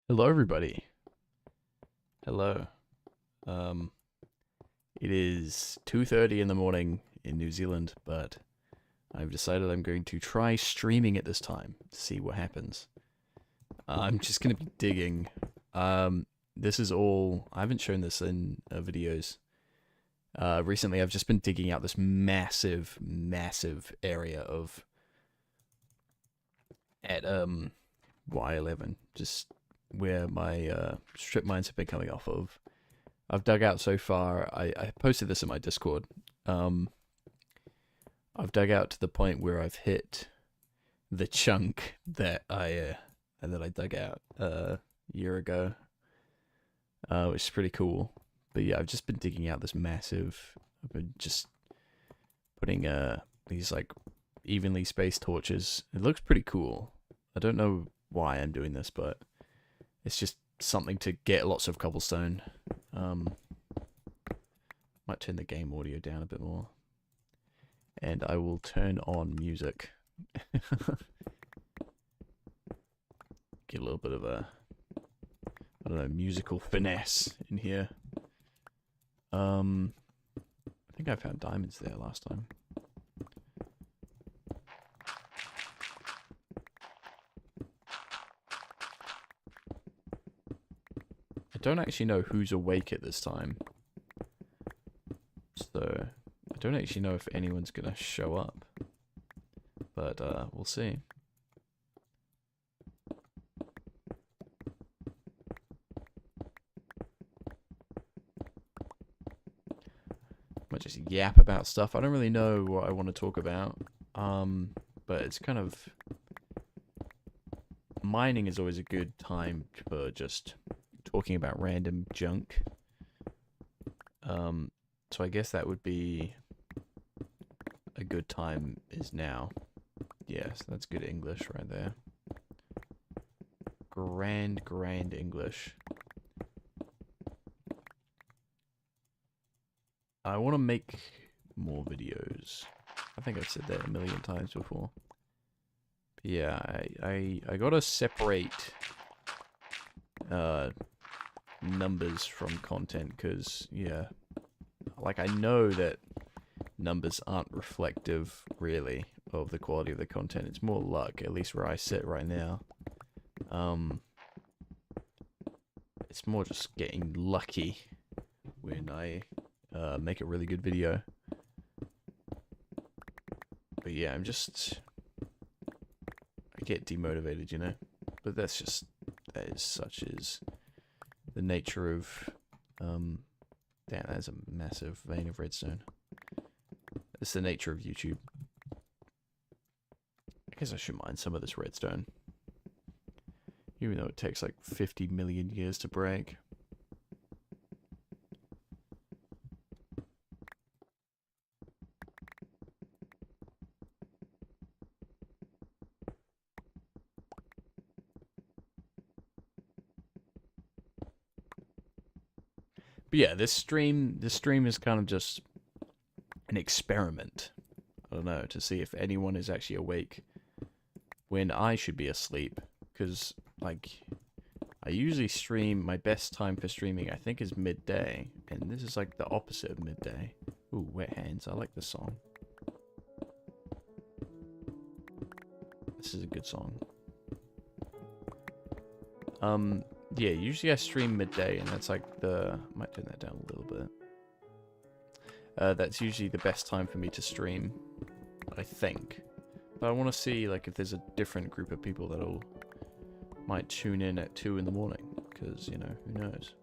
Hello, everybody. Hello. Um, it is 2:30 in the morning in New Zealand, but I've decided I'm going to try streaming it this time to see what happens. I'm just going to be digging. This is all. I haven't shown this in videos. Recently, I've just been digging out this massive, massive area of at Y11, just where my strip mines have been coming off of. I've dug out so far. I posted this in my Discord. Um, I've dug out to the point where I've hit the chunk that I dug out a year ago, which is pretty cool. But yeah, I've just been digging out this massive. I've been just putting these like evenly spaced torches. It looks pretty cool. I don't know why I'm doing this, but it's just something to get lots of cobblestone. Um, might turn the game audio down a bit more, and I will turn on music. Get a little bit of a, I don't know, musical finesse in here. I think I found diamonds there last time. I don't actually know who's awake at this time, so I don't actually know if anyone's gonna show up, but we'll see. Might just yap about stuff. I don't really know what I want to talk about, but it's kind of mining is always a good time for just talking about random junk. So I guess that would be a good time is now. Yes, that's good English right there. Grand English. I want to make more videos. I think I've said that a million times before. But yeah, I gotta separate numbers from content, because yeah, like I know that numbers aren't reflective really of the quality of the content. It's more luck, at least where I sit right now. It's more just getting lucky when I make a really good video. But yeah, I get demotivated, you know. But that is such is the nature of damn, that's a massive vein of redstone. It's the nature of YouTube. I guess I should mine some of this redstone, even though it takes like 50 million years to break. But yeah, this stream is kind of just an experiment. I don't know, to see if anyone is actually awake when I should be asleep. Because, like, I usually stream, my best time for streaming, I think, is midday. And this is like the opposite of midday. Ooh, Wet Hands. I like this song. This is a good song. Yeah, usually I stream midday, and that's like might turn that down a little bit. That's usually the best time for me to stream, I think. But I want to see like if there's a different group of people that'll might tune in at 2 in the morning, because you know, who knows.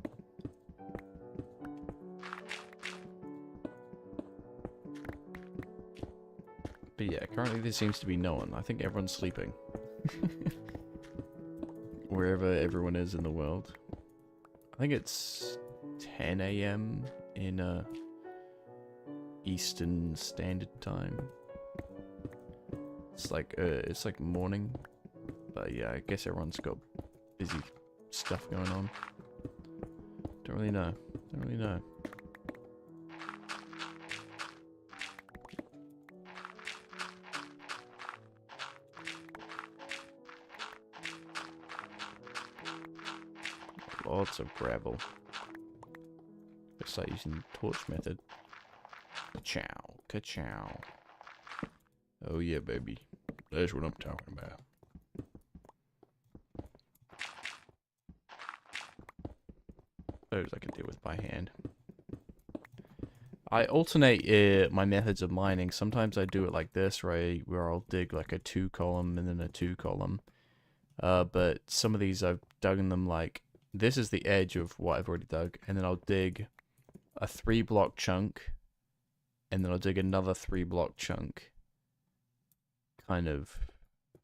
But yeah, currently there seems to be no one. I think everyone's sleeping. Wherever everyone is in the world. I think it's 10 a.m. in Eastern Standard Time. It's like morning, but yeah, I guess everyone's got busy stuff going on. Don't really know. Don't really know. Lots of gravel. Let's start using the torch method. Ka-chow, ka-chow. Oh yeah, baby. That's what I'm talking about. Those I can deal with by hand. I alternate my methods of mining. Sometimes I do it like this, right, where I'll dig like a 2-column and then a 2-column. But some of these I've dug in them like, this is the edge of what I've already dug, and then I'll dig a 3-block chunk, and then I'll dig another 3-block chunk, kind of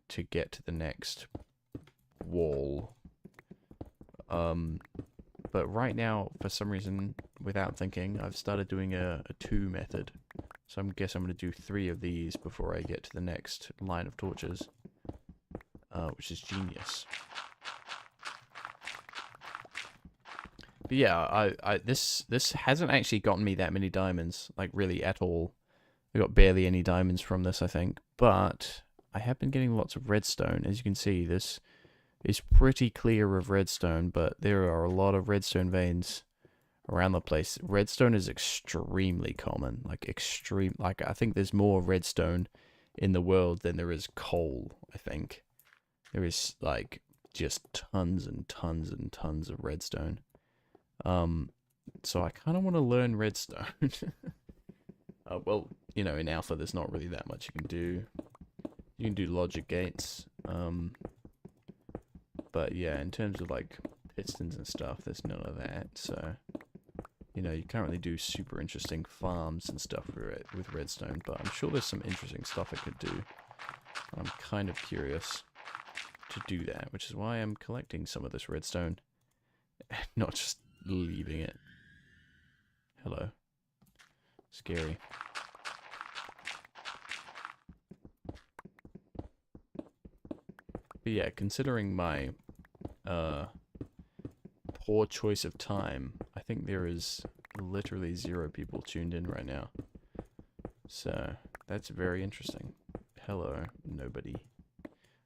to get to the next wall. But right now, for some reason, without thinking, I've started doing a 2 method. So I guess I'm going to do 3 of these before I get to the next line of torches, which is genius. But yeah, this hasn't actually gotten me that many diamonds, like really at all. I got barely any diamonds from this, I think. But I have been getting lots of redstone. As you can see, this is pretty clear of redstone, but there are a lot of redstone veins around the place. Redstone is extremely common, like I think there's more redstone in the world than there is coal, I think. There is like just tons and tons and tons of redstone. So I kind of want to learn redstone. Well, you know, in alpha there's not really that much you can do. You can do logic gates. But yeah, in terms of like pistons and stuff, there's none of that. So, you know, you can't really do super interesting farms and stuff with redstone, but I'm sure there's some interesting stuff I could do. I'm kind of curious to do that, which is why I'm collecting some of this redstone, not just leaving it. Hello. Scary. But yeah, considering my poor choice of time, I think there is literally 0 people tuned in right now. So that's very interesting. Hello, nobody.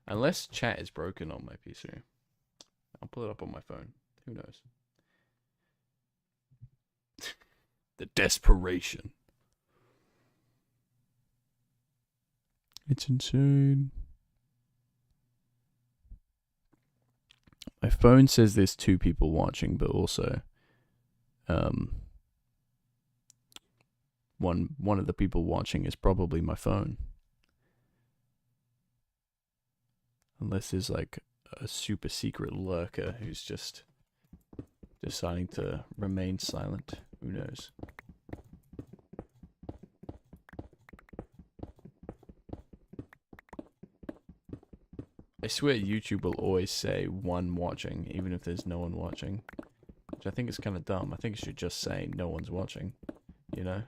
Unless chat is broken on my PC. I'll pull it up on my phone. Who knows? The desperation. It's insane. My phone says there's 2 people watching, but also one of the people watching is probably my phone. Unless there's like a super secret lurker who's just deciding to remain silent. Who knows? I swear YouTube will always say 1 watching, even if there's no one watching. Which I think is kind of dumb. I think it should just say no one's watching, you know?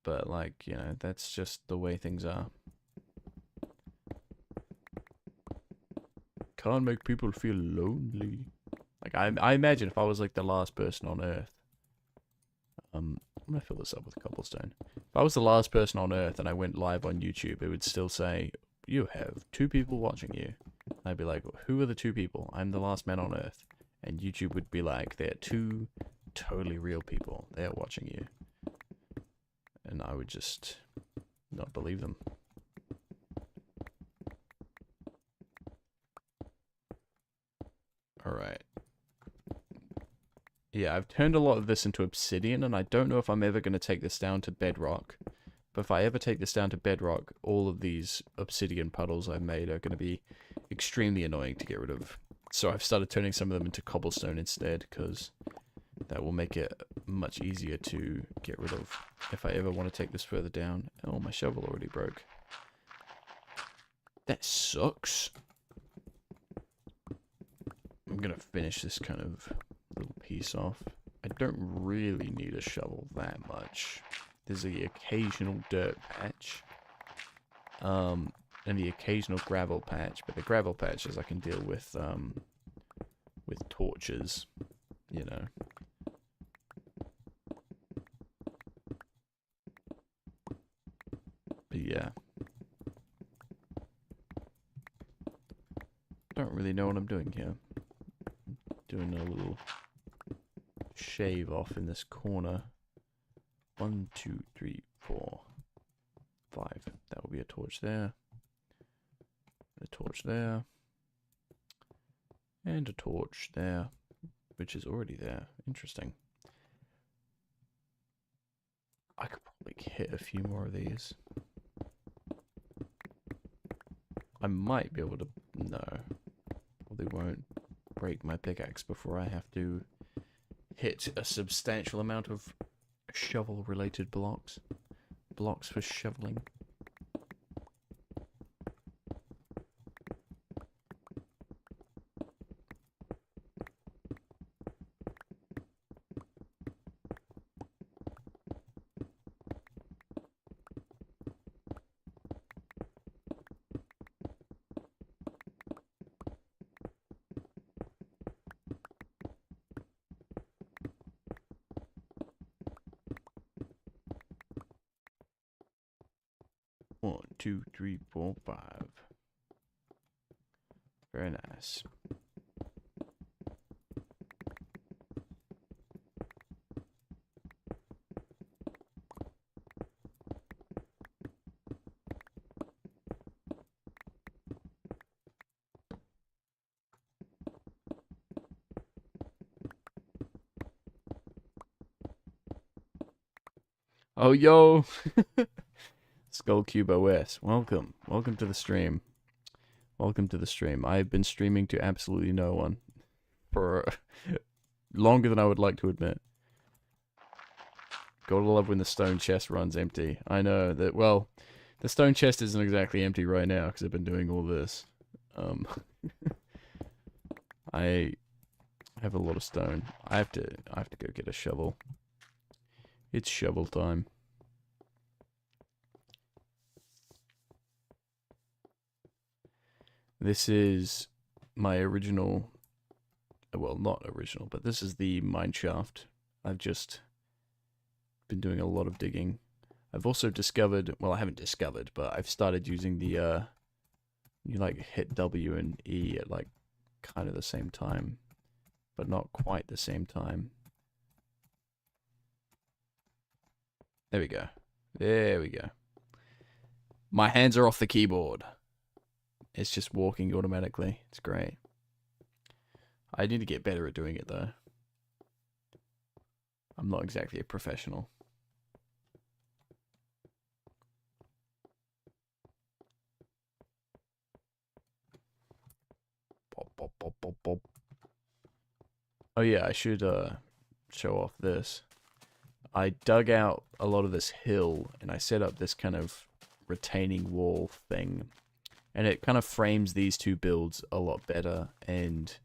But like, you know, that's just the way things are. Can't make people feel lonely. Like, I imagine if I was like the last person on Earth. I'm gonna fill this up with cobblestone. If I was the last person on Earth and I went live on YouTube, it would still say, you have 2 people watching you. I'd be like, who are the 2 people? I'm the last man on Earth. And YouTube would be like, they're 2 totally real people. They're watching you. And I would just not believe them. Alright. Yeah, I've turned a lot of this into obsidian, and I don't know if I'm ever going to take this down to bedrock. But if I ever take this down to bedrock, all of these obsidian puddles I've made are going to be extremely annoying to get rid of. So I've started turning some of them into cobblestone instead, because that will make it much easier to get rid of if I ever want to take this further down. Oh, my shovel already broke. That sucks. I'm going to finish this kind of little piece off. I don't really need a shovel that much. There's the occasional dirt patch. And the occasional gravel patch, but the gravel patches I can deal with torches, you know. But yeah. don't really know what I'm doing here. Doing a little shave off in this corner. 1, 2, 3, 4, 5. That will be a torch there. A torch there. And a torch there, which is already there. Interesting. I could probably hit a few more of these. I might be able to... No. Probably won't break my pickaxe before I have to hit a substantial amount of shovel-related blocks. Blocks for shoveling. One, 2, 3, 4, 5. Very nice. Oh, yo! Skullcube OS, welcome. Welcome to the stream. Welcome to the stream. I've been streaming to absolutely no one for longer than I would like to admit. Gotta love when the stone chest runs empty. I know that, well, the stone chest isn't exactly empty right now because I've been doing all this. I have a lot of stone. I have to go get a shovel. It's shovel time. This is my original, well, not original, but this is the mine shaft. I've just been doing a lot of digging. I've also discovered, well, I haven't discovered, but I've started using the, you like hit W and E at like kind of the same time, but not quite the same time. There we go. There we go. My hands are off the keyboard. It's just walking automatically. It's great. I need to get better at doing it though. I'm not exactly a professional. Bop, bop, bop, bop, bop. Oh yeah, I should show off this. I dug out a lot of this hill and I set up this kind of retaining wall thing. And it kind of frames these two builds a lot better and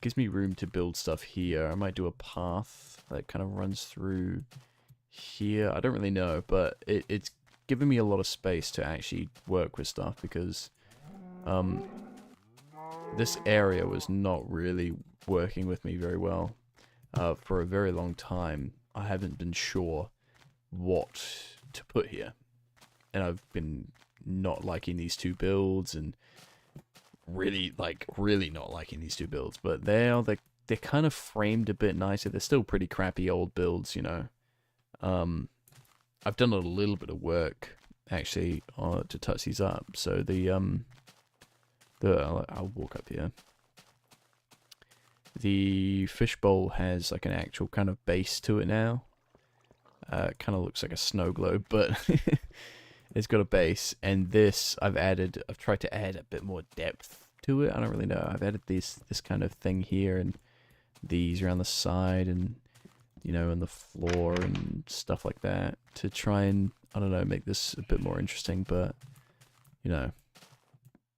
gives me room to build stuff here. I might do a path that kind of runs through here. I don't really know, but it's given me a lot of space to actually work with stuff because this area was not really working with me very well for a very long time. I haven't been sure what to put here. And I've been not liking these two builds and really not liking these two builds, but they're kind of framed a bit nicer. They're still pretty crappy old builds, you know. I've done a little bit of work actually to touch these up. So I'll walk up here. The fishbowl has like an actual kind of base to it now. It kind of looks like a snow globe, but it's got a base, and this I've tried to add a bit more depth to it. I don't really know. I've added this kind of thing here, and these around the side, and you know, on the floor and stuff like that to try and, I don't know, make this a bit more interesting. But you know,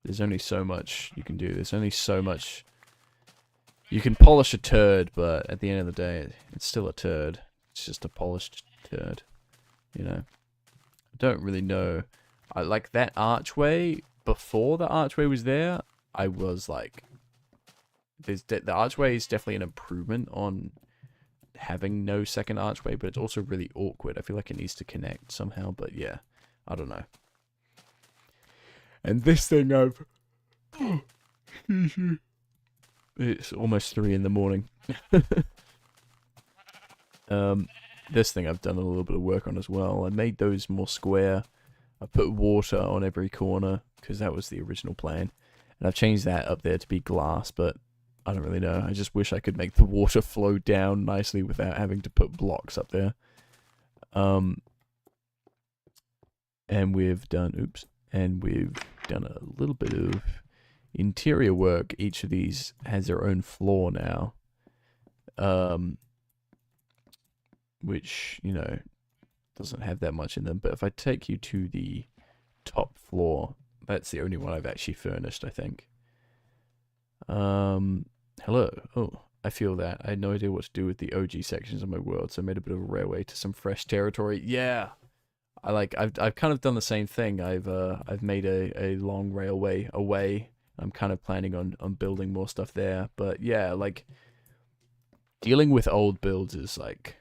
there's only so much you can do. There's only so much you can polish a turd, but at the end of the day, it's still a turd. It's just a polished turd, you know. I don't really know. I like that archway. Before the archway was there, I was like, the archway is definitely an improvement on having no second archway, but it's also really awkward. I feel like it needs to connect somehow, but yeah, I don't know. And this thing It's almost 3 in the morning. This thing I've done a little bit of work on as well. I made those more square. I put water on every corner because that was the original plan. And I've changed that up there to be glass, but I don't really know. I just wish I could make the water flow down nicely without having to put blocks up there. And we've done, a little bit of interior work. Each of these has their own floor now. Which, you know, doesn't have that much in them. But if I take you to the top floor, that's the only one I've actually furnished, I think. Hello. Oh, I feel that. I had no idea what to do with the OG sections of my world, so I made a bit of a railway to some fresh territory. Yeah. I've kind of done the same thing. I've made a long railway away. I'm kind of planning on building more stuff there. But yeah, like dealing with old builds is like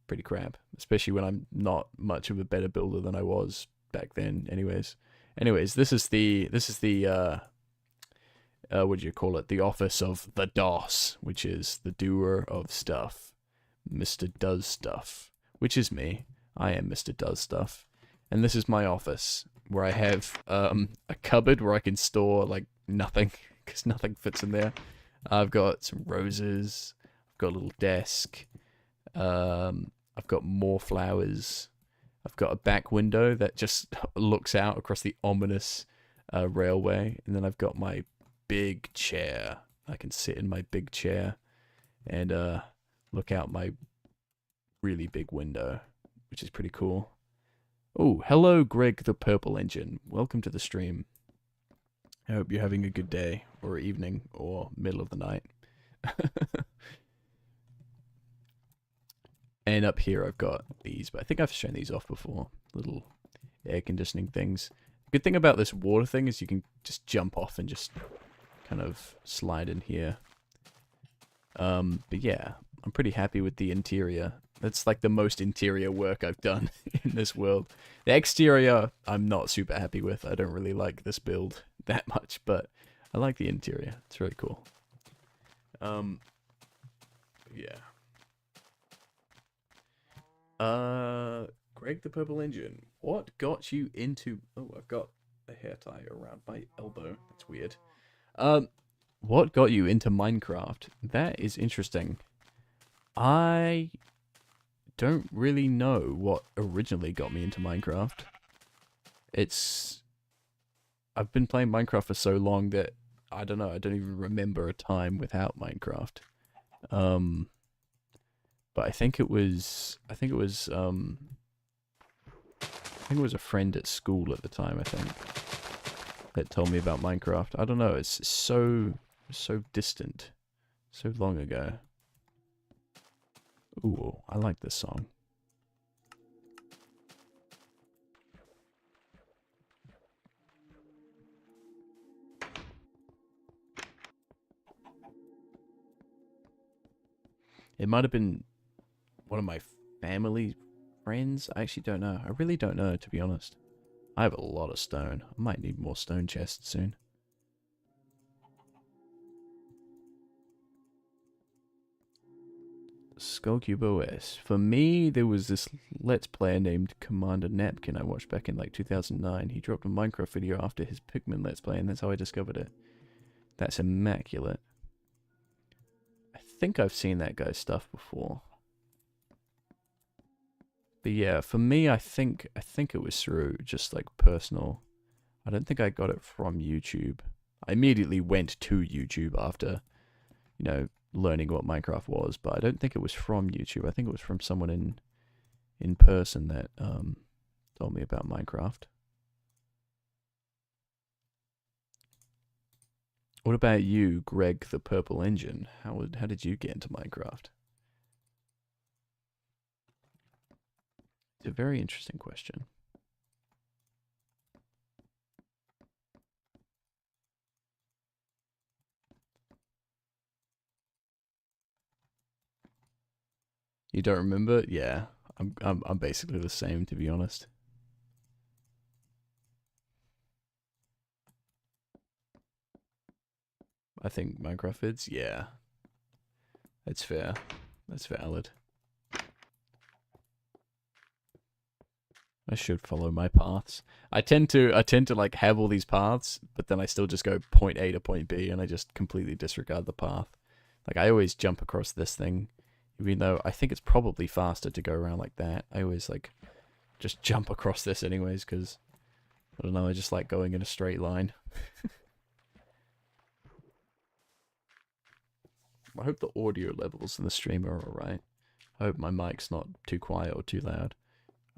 pretty crap, especially when I'm not much of a better builder than I was back then. Anyways, this is the what do you call it? The office of the DOS, which is the doer of stuff, Mr. Does Stuff, which is me. I am Mr. Does Stuff. And this is my office, where I have a cupboard where I can store, like, nothing, because nothing fits in there. I've got some roses, I've got a little desk, I've got more flowers, I've got a back window that just looks out across the ominous railway, and then I've got my big chair. I can sit in my big chair and look out my really big window, which is pretty cool. Oh, hello, Greg the Purple Engine. Welcome to the stream. I hope you're having a good day, or evening, or middle of the night. And up here I've got these, but I think I've shown these off before. Little air conditioning things. Good thing about this water thing is you can just jump off and just kind of slide in here. But yeah, I'm pretty happy with the interior. That's like the most interior work I've done in this world. The exterior, I'm not super happy with. I don't really like this build that much, but I like the interior. It's really cool. Yeah. Greg the Purple Engine, what got you into... Oh, I've got a hair tie around my elbow. That's weird. What got you into Minecraft? That is interesting. I don't really know what originally got me into Minecraft. I've been playing Minecraft for so long that I don't know, I don't even remember a time without Minecraft. But I think it was a friend at school at the time, I think, that told me about Minecraft. I don't know, it's so distant, so long ago. Ooh, I like this song. It might have been one of my family friends. I actually don't know. I really don't know, to be honest. I have a lot of stone. I might need more stone chests soon. Skullcube OS. For me, there was this Let's Player named Commander Napkin I watched back in like 2009. He dropped a Minecraft video after his Pikmin Let's Play, and that's how I discovered it. That's immaculate. I think I've seen that guy's stuff before. But yeah, for me, I think it was through just like personal. I don't think I got it from YouTube. I immediately went to YouTube after, you know, learning what Minecraft was, but I don't think it was from YouTube. I think it was from someone in person that told me about Minecraft. What about you, Greg the Purple Engine? How did you get into Minecraft? It's a very interesting question. You don't remember? Yeah, I'm basically the same, to be honest. I think Minecraft vids, yeah. That's fair. That's valid. I should follow my paths. I tend to like have all these paths, but then I still just go point A to point B and I just completely disregard the path. Like I always jump across this thing, even though I think it's probably faster to go around like that. I always like just jump across this anyways because I don't know, I just like going in a straight line. I hope the audio levels in the stream are alright. I hope my mic's not too quiet or too loud.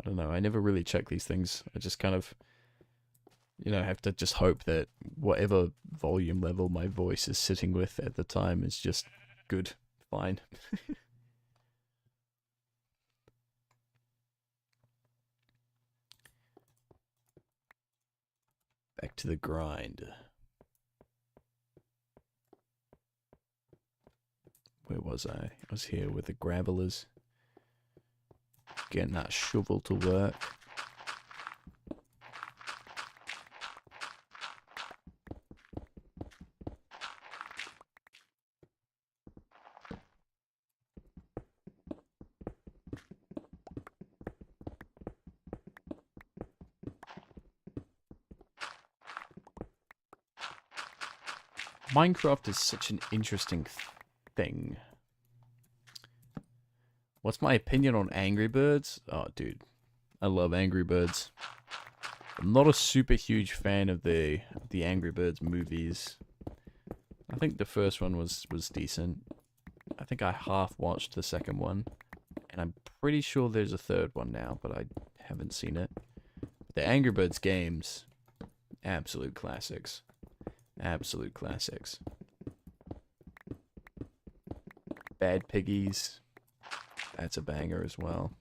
I don't know, I never really check these things. I just kind of, you know, have to just hope that whatever volume level my voice is sitting with at the time is just good, fine. Back to the grind. Where was I? I was here with the gravelers. Getting that shovel to work. Minecraft is such an interesting thing. What's my opinion on Angry Birds? Oh, dude. I love Angry Birds. I'm not a super huge fan of the Angry Birds movies. I think the first one was decent. I think I half watched the second one. And I'm pretty sure there's a third one now, but I haven't seen it. The Angry Birds games, absolute classics. Absolute classics. Bad Piggies, that's a banger as well.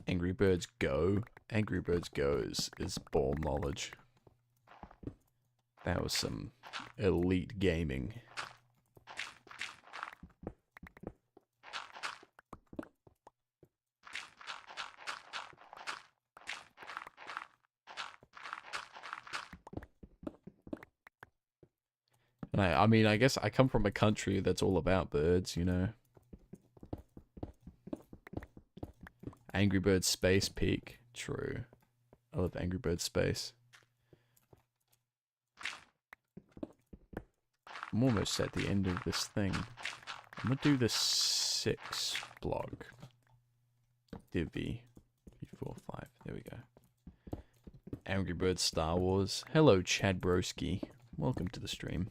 Angry Birds Go. Angry Birds Go is ball knowledge. That was some elite gaming. And I mean, I guess I come from a country that's all about birds, you know. Angry Birds Space Peak. True. I love Angry Birds Space. I'm almost at the end of this thing. I'm gonna do the 6 block. Divvy. 4, 5. There we go. Angry Birds Star Wars. Hello, Chad Broski. Welcome to the stream.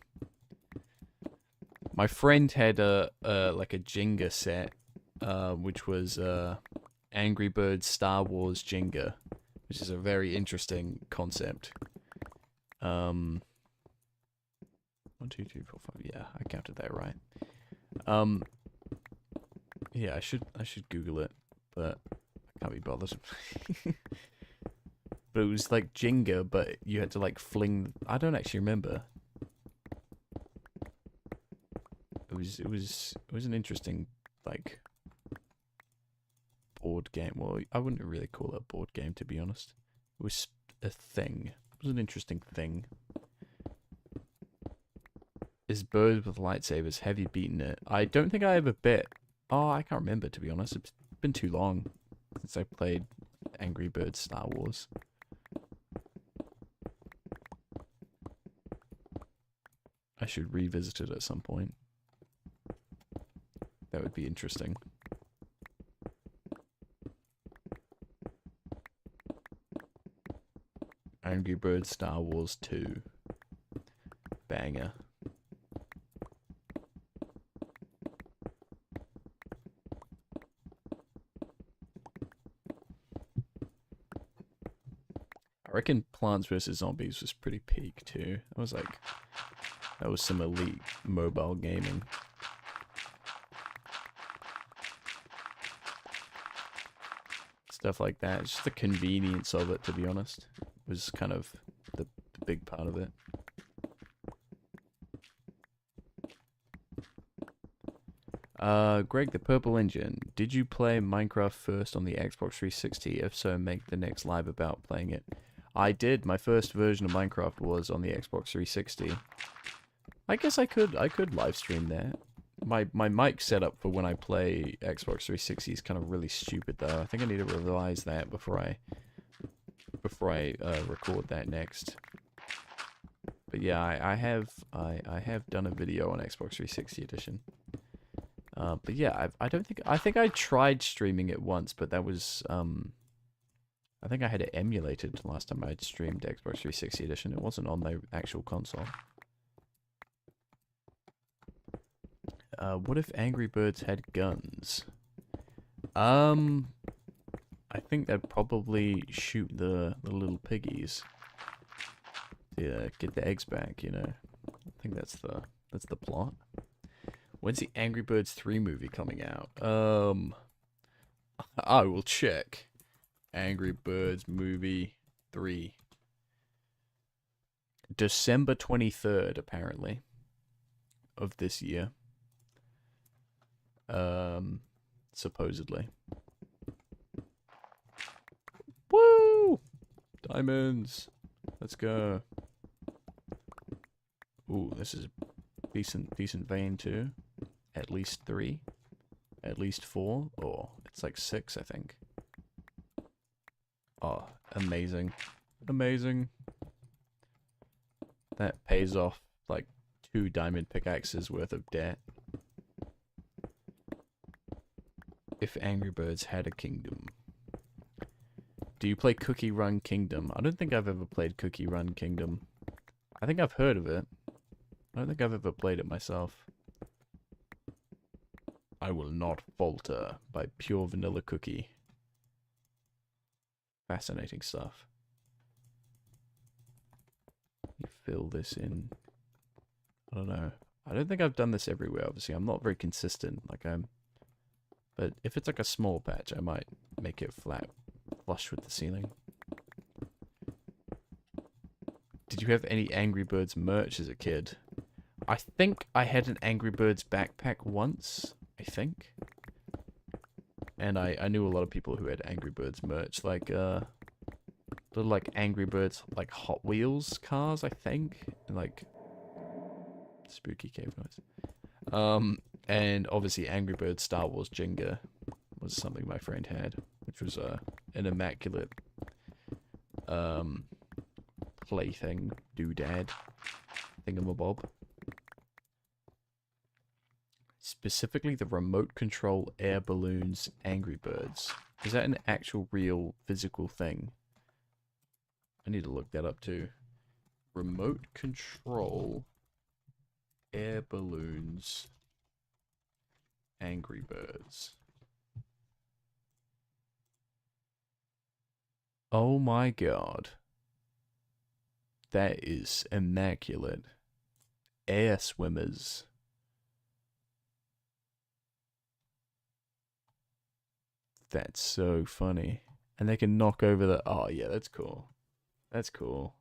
My friend had like a Jenga set, which was Angry Birds Star Wars Jenga, which is a very interesting concept. 1, 2, 3, 4, 5. Yeah, I counted that right. Yeah, I should Google it, but I can't be bothered. But it was like Jenga, but you had to like fling. I don't actually remember. It was an interesting like board game. Well, I wouldn't really call it a board game, to be honest. It was a thing. It was an interesting thing. Is Birds with Lightsabers? Have you beaten it? I don't think I ever bit. Oh, I can't remember, to be honest. It's been too long since I played Angry Birds Star Wars. I should revisit it at some point. That would be interesting. Angry Birds Star Wars 2. Banger. I reckon Plants vs. Zombies was pretty peak too. That was some elite mobile gaming. Stuff like that. It's just the convenience of it, to be honest, was kind of the big part of it. Greg the Purple Engine, did you play Minecraft first on the Xbox 360? If so, make the next live about playing it. I did. My first version of Minecraft was on the Xbox 360. I guess I could live stream there. My mic setup for when I play Xbox 360 is kind of really stupid though. I think I need to revise that before I record that next. But yeah, I have done a video on Xbox 360 edition. But yeah, I think I tried streaming it once, but that was I think I had it emulated last time I had streamed Xbox 360 edition. It wasn't on the actual console. What if Angry Birds had guns? I think they'd probably shoot the little piggies to get the eggs back, you know. I think that's the plot. When's the Angry Birds 3 movie coming out? I will check. Angry Birds movie 3. December 23rd, apparently, of this year. Supposedly. Woo! Diamonds. Let's go. Ooh, this is decent vein too. At least 3. At least 4. Oh, it's like 6, I think. Oh, amazing. Amazing. That pays off like 2 diamond pickaxes worth of debt. If Angry Birds had a kingdom. Do you play Cookie Run Kingdom? I don't think I've ever played Cookie Run Kingdom. I think I've heard of it. I don't think I've ever played it myself. I Will Not Falter by Pure Vanilla Cookie. Fascinating stuff. You fill this in. I don't know. I don't think I've done this everywhere, obviously. I'm not very consistent. But if it's like a small patch, I might make it flat, flush with the ceiling. Did you have any Angry Birds merch as a kid? I think I had an Angry Birds backpack once, I think. And I knew a lot of people who had Angry Birds merch, like, little, like, Angry Birds, like, Hot Wheels cars, I think. And, like, spooky cave noise. And obviously Angry Birds Star Wars Jenga was something my friend had, which was an immaculate plaything, doodad, thingamabob. Specifically the remote control air balloons Angry Birds. Is that an actual real physical thing? I need to look that up too. Remote control air balloons Angry Birds. Oh my god. That is immaculate. Air swimmers. That's so funny. And they can knock over the... Oh yeah, that's cool. That's cool.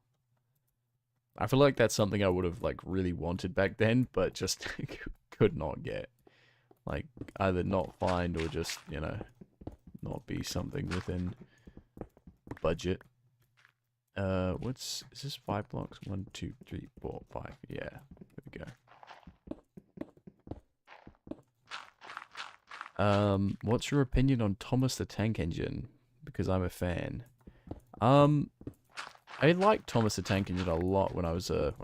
I feel like that's something I would have like really wanted back then, but just could not get. Like, either not find or just, you know, not be something within budget. Is this 5 blocks? 1, 2, 3, 4, 5. Yeah, there we go. What's your opinion on Thomas the Tank Engine? Because I'm a fan. I liked Thomas the Tank Engine a lot when I was a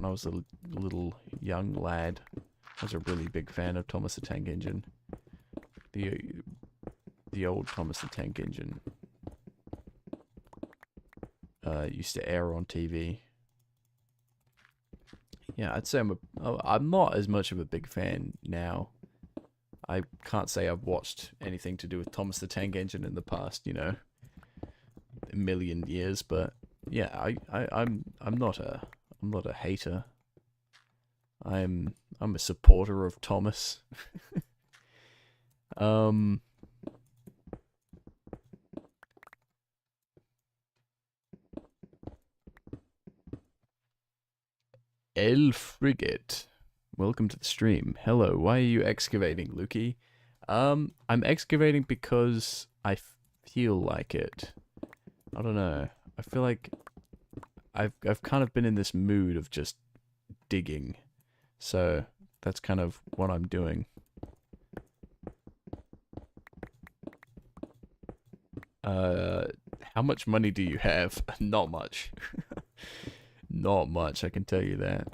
little young lad. I was a really big fan of Thomas the Tank Engine. The old Thomas the Tank Engine used to air on TV. Yeah, I'd say I'm not as much of a big fan now. I can't say I've watched anything to do with Thomas the Tank Engine in the past, you know, a million years, but yeah, I'm not a hater. I'm a supporter of Thomas. El Frigate, welcome to the stream. Hello, why are you excavating, Lukey? I'm excavating because I feel like it. I don't know. I feel like I've kind of been in this mood of just digging. So that's kind of what I'm doing. How much money do you have? Not much. Not much, I can tell you that.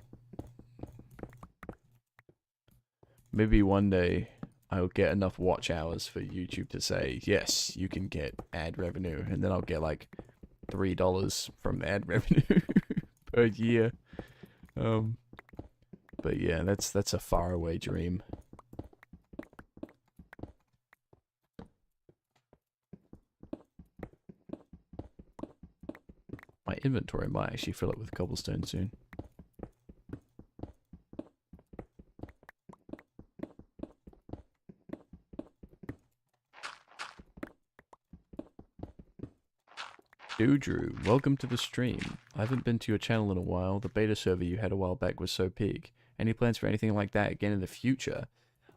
Maybe one day I'll get enough watch hours for YouTube to say, yes, you can get ad revenue. And then I'll get like $3 from ad revenue per year. But yeah, that's a faraway dream. My inventory might actually fill up with cobblestone soon. Drew, welcome to the stream. I haven't been to your channel in a while. The beta server you had a while back was so peak. Any plans for anything like that again in the future?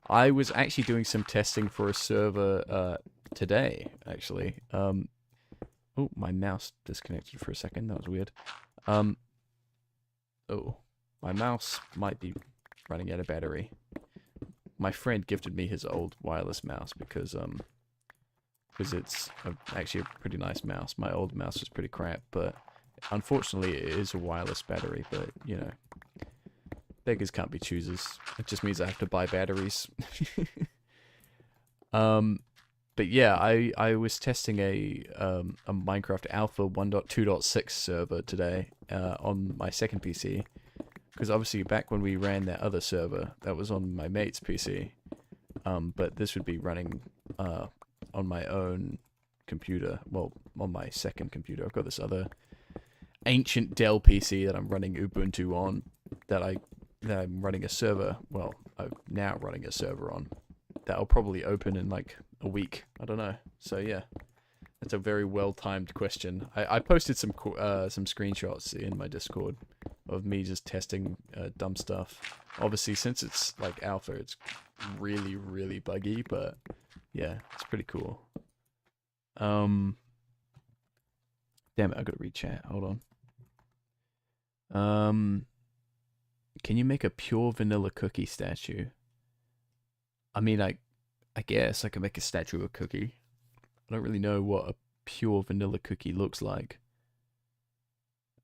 I was actually doing some testing for a server today, actually. Oh, my mouse disconnected for a second. That was weird. Oh, my mouse might be running out of battery. My friend gifted me his old wireless mouse because it's actually a pretty nice mouse. My old mouse was pretty crap, but unfortunately it is a wireless battery, but, you know, beggars can't be choosers. It just means I have to buy batteries. But yeah, I was testing a Minecraft Alpha 1.2.6 server today on my second PC, because obviously back when we ran that other server, that was on my mate's PC, but this would be running on my own computer, well, on my second computer. I've got this other ancient Dell PC that I'm running Ubuntu on, that I'm running a server, well, I'm now running a server on, that'll probably open in like a week, I don't know. So yeah, that's a very well-timed question. I posted some screenshots in my Discord of me just testing dumb stuff. Obviously, since it's like alpha, it's really, really buggy, but yeah, it's pretty cool. Damn it, I gotta read chat. Hold on. Can you make a pure vanilla cookie statue? I mean, I guess I can make a statue of a cookie. I don't really know what a pure vanilla cookie looks like.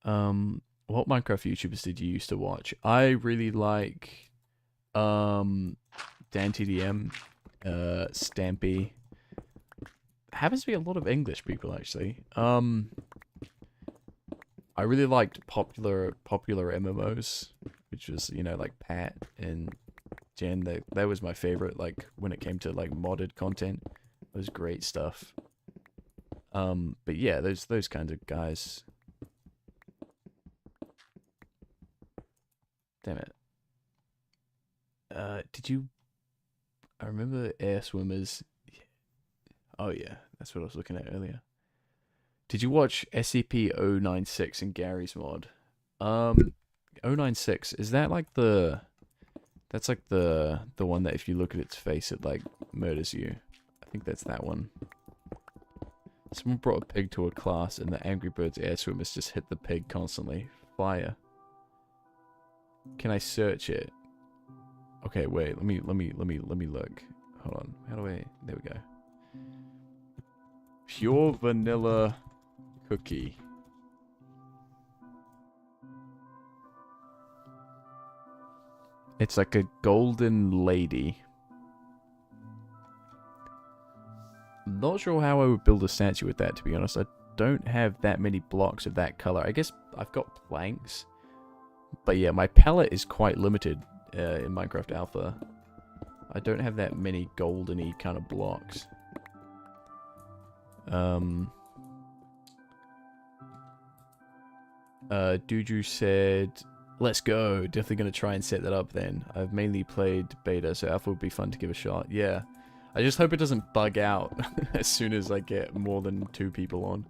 What Minecraft YouTubers did you used to watch? I really like DanTDM, Stampy. Happens to be a lot of English people actually. I really liked popular MMOs, which was, you know, like Pat and Jen. That was my favorite, like when it came to like modded content. It was great stuff. But yeah, those kinds of guys. Damn it. Did you? I remember Air Swimmers. Oh yeah, that's what I was looking at earlier. Did you watch SCP-096 and Gary's mod? 096, is that like the... That's like the one that if you look at its face, it like murders you. I think that's that one. Someone brought a pig to a class and the Angry Birds air swimmers just hit the pig constantly. Fire. Can I search it? Okay, wait, let me look. Hold on. How do I... There we go. Pure vanilla cookie. It's like a golden lady. I'm not sure how I would build a statue with that, to be honest. I don't have that many blocks of that color. I guess I've got planks. But yeah, my palette is quite limited in Minecraft Alpha. I don't have that many golden-y kind of blocks. Duju said, let's go. Definitely going to try and set that up then. I've mainly played beta, so Alpha would be fun to give a shot. Yeah. I just hope it doesn't bug out as soon as I get more than 2 people on.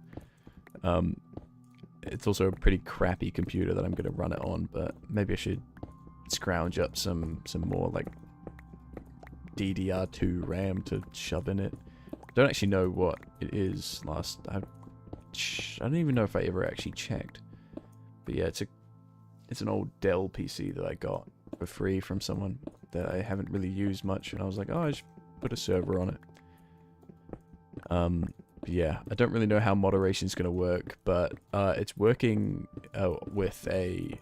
It's also a pretty crappy computer that I'm going to run it on, but maybe I should scrounge up some more, like, DDR2 RAM to shove in it. Don't actually know what it is. I don't even know if I ever actually checked. But yeah, it's an old Dell PC that I got for free from someone that I haven't really used much, and I was like, oh, I should put a server on it. Yeah, I don't really know how moderation is going to work, but it's working with a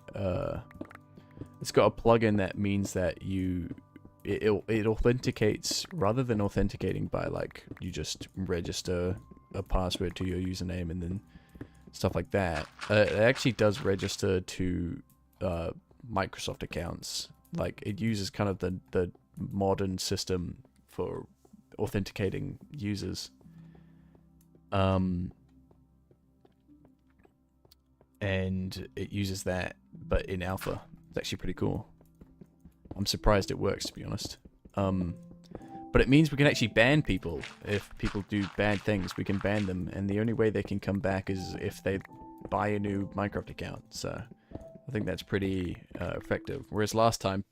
it's got a plugin that means that it authenticates, rather than authenticating by like you just register a password to your username and then stuff like that. It actually does register to Microsoft accounts. Like it uses kind of the modern system for authenticating users. And it uses that, but in alpha. It's actually pretty cool. I'm surprised it works, to be honest. But it means we can actually ban people. If people do bad things, we can ban them, and the only way they can come back is if they buy a new Minecraft account. So I think that's pretty effective. Whereas last time,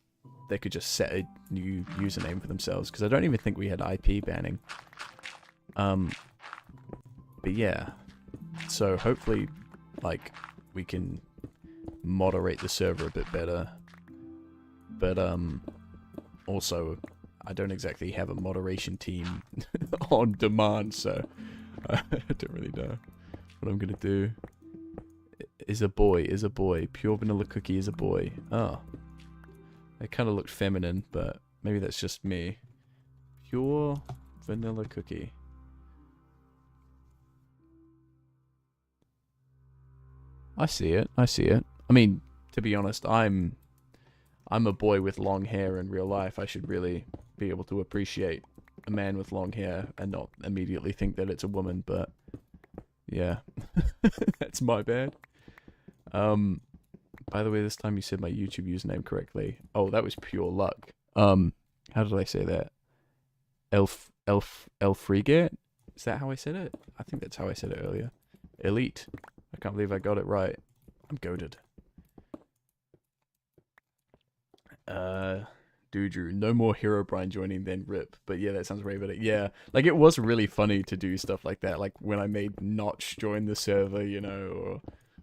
they could just set a new username for themselves, because I don't even think we had IP banning. But yeah, so hopefully, like, we can moderate the server a bit better. But also, I don't exactly have a moderation team on demand, so I don't really know what I'm gonna do. Is a boy. Pure vanilla cookie is a boy. Oh. It kind of looked feminine, but maybe that's just me. Pure vanilla cookie. I see it. I mean, to be honest, I'm a boy with long hair in real life. I should really be able to appreciate a man with long hair and not immediately think that it's a woman, but yeah. That's my bad. By the way, this time you said my YouTube username correctly. Oh, that was pure luck. How did I say that? Elfrigate? Is that how I said it? I think that's how I said it earlier. Elite. I can't believe I got it right. I'm goated. Doodrew, no more Herobrine joining then rip. But yeah, that sounds way better. Yeah, like it was really funny to do stuff like that. Like when I made Notch join the server, you know,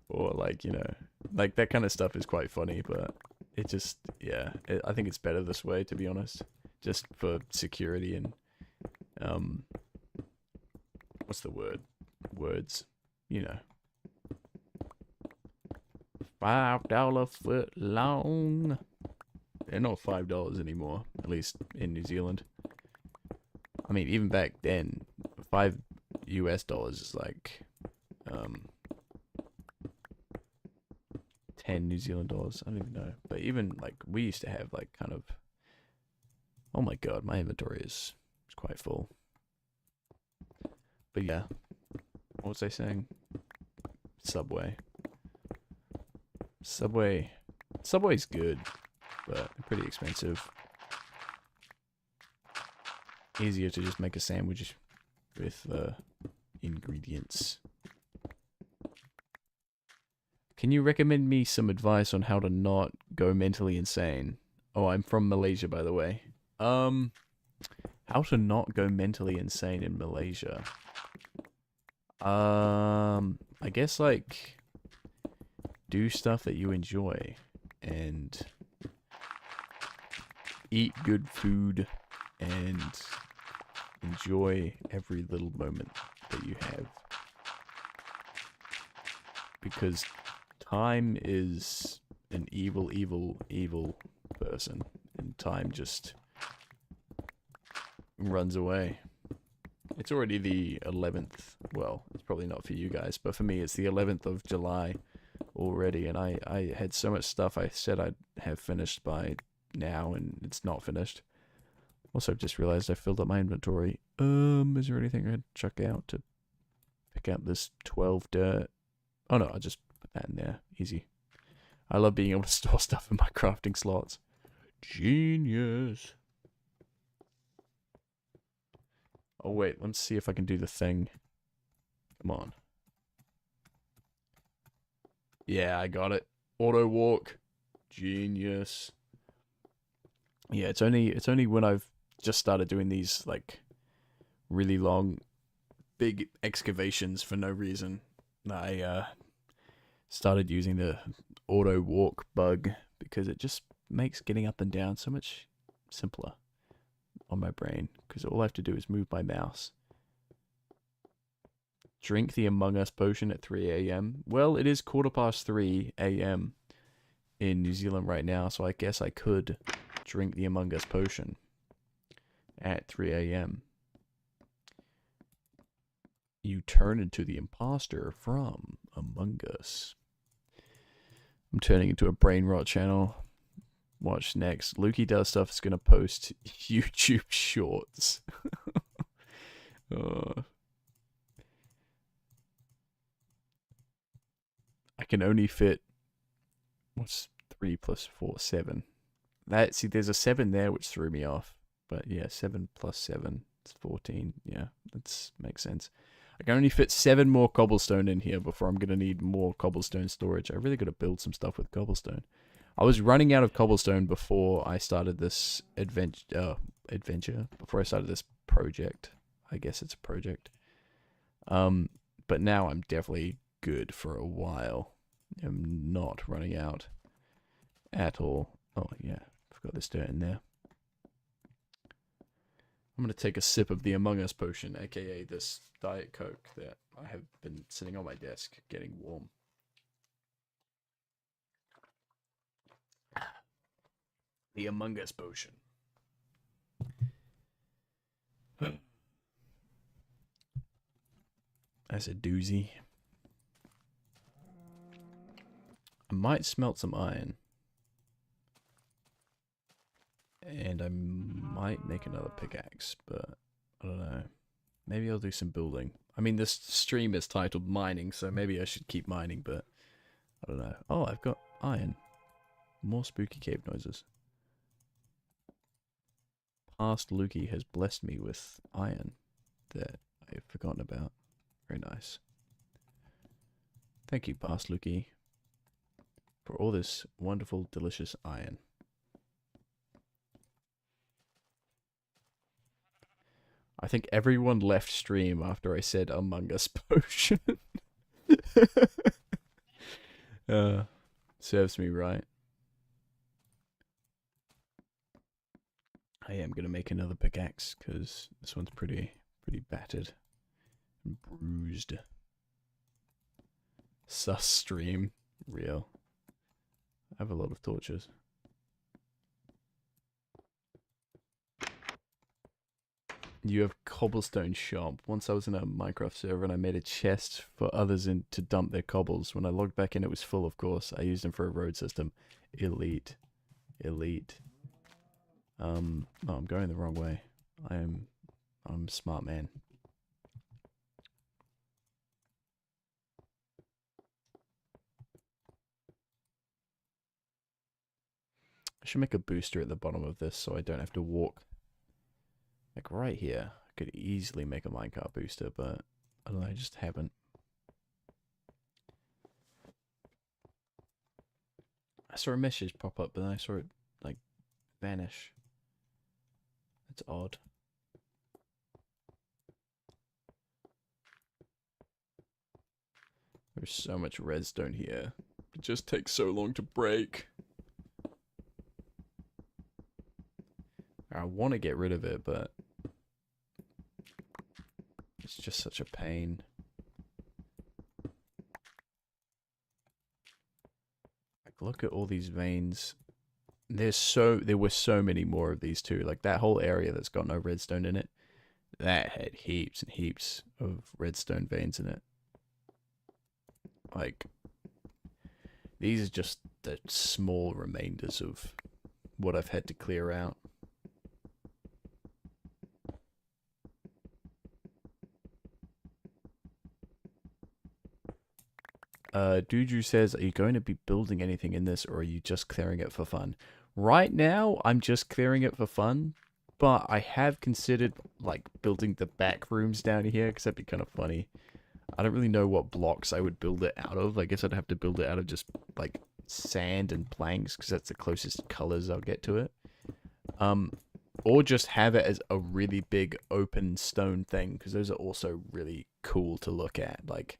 or like, you know, like that kind of stuff is quite funny. But it just, yeah, I think it's better this way, to be honest, just for security and what's the word? Words, you know. $5 foot long. They're not $5 anymore, at least in New Zealand. I mean, even back then, $5 is like 10 New Zealand dollars. I don't even know. But even like we used to have like kind of. Oh my god, my inventory is quite full. But yeah, what was I saying? Subway. Subway's good, but pretty expensive. Easier to just make a sandwich with ingredients. Can you recommend me some advice on how to not go mentally insane? Oh, I'm from Malaysia, by the way. How to not go mentally insane in Malaysia? I guess like do stuff that you enjoy and eat good food and enjoy every little moment that you have, because time is an evil person, and time just runs away. It's already the 11th. Well, it's probably not for you guys, but for me it's the 11th of July already, and I had so much stuff I said I'd have finished by now, and it's not finished. Also, I've just realized I filled up my inventory. Is there anything I'd chuck out to pick out this 12 dirt? Oh no, I'll just put that in there. Easy. I love being able to store stuff in my crafting slots. Genius. Oh wait, let's see if I can do the thing. Come on. Yeah, I got it. Auto walk. Genius. Yeah, it's only when I've just started doing these like really long, big excavations for no reason. I started using the auto walk bug because it just makes getting up and down so much simpler on my brain, because all I have to do is move my mouse. Drink the Among Us potion at 3 a.m. Well, it is 3:15 a.m. in New Zealand right now, so I guess I could drink the Among Us potion at 3 a.m. You turn into the imposter from Among Us. I'm turning into a brain rot channel. Watch next. Lukey does stuff. Is gonna post YouTube shorts. I can only fit. What's 3 plus 4? 7. See, there's a 7 there which threw me off. But yeah, 7 plus 7 is 14. Yeah, that makes sense. I can only fit 7 more cobblestone in here before I'm gonna need more cobblestone storage. I really gotta build some stuff with cobblestone. I was running out of cobblestone before I started this adventure. Before I started this project. I guess it's a project. But now I'm definitely good for a while. I'm not running out at all. Oh yeah, forgot this dirt in there. I'm gonna take a sip of the Among Us potion, aka this Diet Coke that I have been sitting on my desk getting warm. The Among Us potion. That's a doozy. I might smelt some iron. And I might make another pickaxe, but I don't know. Maybe I'll do some building. I mean, this stream is titled mining, so maybe I should keep mining, but I don't know. Oh, I've got iron. More spooky cave noises. Past Lukey has blessed me with iron that I've forgotten about. Very nice. Thank you, Past Lukey, for all this wonderful, delicious iron. I think everyone left stream after I said Among Us potion. Serves me right. I am going to make another pickaxe because this one's pretty battered and bruised. Sus stream. Real. I have a lot of torches. You have cobblestone shop. Once I was in a Minecraft server and I made a chest for others to dump their cobbles. When I logged back in, it was full, of course. I used them for a road system. Elite. Elite. Oh, I'm going the wrong way. I'm a smart man. I should make a booster at the bottom of this so I don't have to walk. Like right here. I could easily make a minecart booster, but I don't know, I just haven't. I saw a message pop up, but then I saw it like vanish. It's odd. There's so much redstone here. It just takes so long to break. I want to get rid of it, but it's just such a pain. Like, look at all these veins. There were so many more of these too. Like that whole area that's got no redstone in it, that had heaps and heaps of redstone veins in it. Like, these are just the small remainders of what I've had to clear out. Duju says, are you going to be building anything in this, or are you just clearing it for fun? Right now, I'm just clearing it for fun, but I have considered, like, building the back rooms down here, because that'd be kind of funny. I don't really know what blocks I would build it out of. I guess I'd have to build it out of just, like, sand and planks, because that's the closest colors I'll get to it. or just have it as a really big open stone thing, because those are also really cool to look at. Like,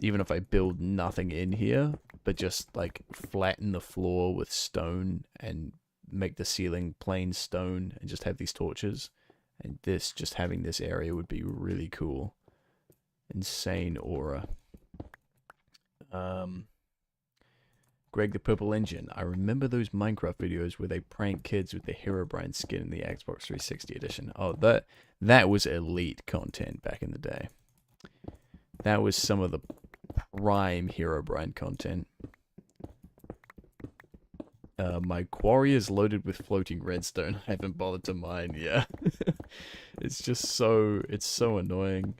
even if I build nothing in here, but just like flatten the floor with stone and make the ceiling plain stone and just have these torches, and this, just having this area would be really cool. Insane aura. Greg the Purple Engine. I remember those Minecraft videos where they prank kids with the Herobrine skin in the Xbox 360 edition. Oh, that was elite content back in the day. That was some of the prime Herobrine content. My quarry is loaded with floating redstone. I haven't bothered to mine. Yeah. It's so annoying.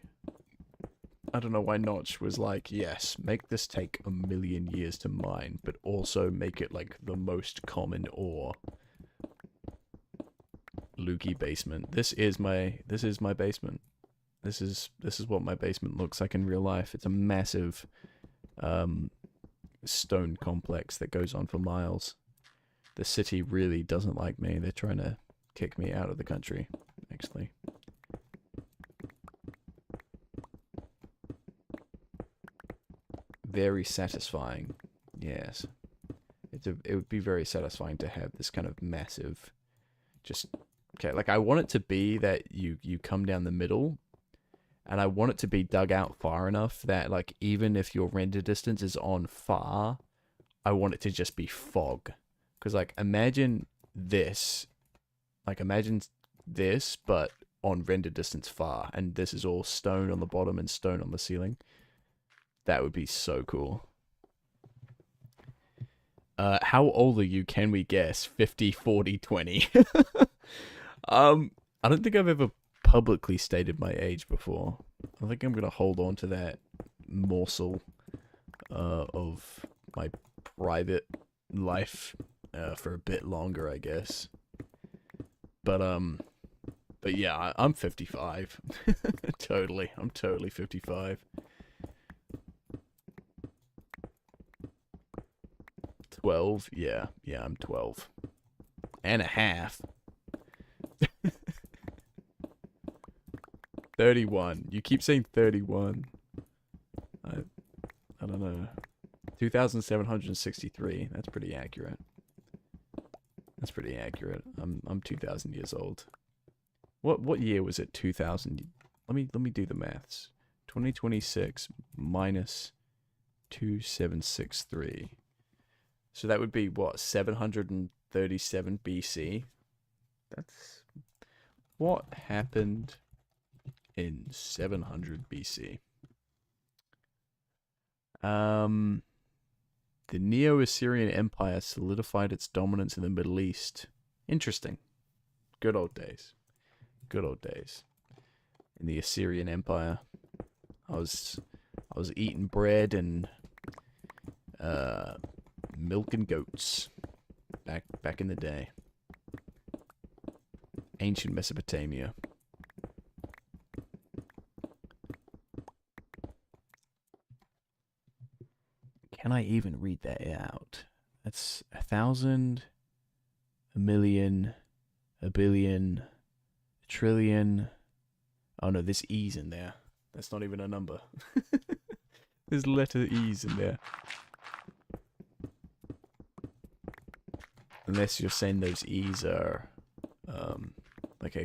I don't know why Notch was like, yes, make this take 1,000,000 years to mine, but also make it like the most common ore. Lukey basement. This is my basement. This is what my basement looks like in real life. It's a massive stone complex that goes on for miles. The city really doesn't like me. They're trying to kick me out of the country, actually. Very satisfying. Yes. It would be very satisfying to have this kind of massive, just, okay, like I want it to be that you come down the middle, and I want it to be dug out far enough that, like, even if your render distance is on far, I want it to just be fog. Because, like, imagine this, but on render distance far, and this is all stone on the bottom and stone on the ceiling. That would be so cool. How old are you? Can we guess? 50, 40, 20. I don't think I've ever publicly stated my age before. I think I'm gonna hold on to that morsel of my private life for a bit longer, I guess. But yeah, I'm 55. Totally, I'm totally 55. 12? Yeah, I'm 12. And a half. 31. You keep saying 31. I don't know. 2,763. That's pretty accurate. That's pretty accurate. I'm 2,000 years old. What year was it? 2000. Let me do the maths. 2026 minus 2763. So that would be what, 737 BC? That's what happened in 700 BC. The Neo-Assyrian Empire solidified its dominance in the Middle East. Interesting. Good old days. Good old days. In the Assyrian Empire, I was eating bread and milk and goats back in the day. Ancient Mesopotamia. Can I even read that out? That's 1,000, a million, a billion, a trillion. Oh no, there's E's in there. That's not even a number. There's letter E's in there. Unless you're saying those E's are like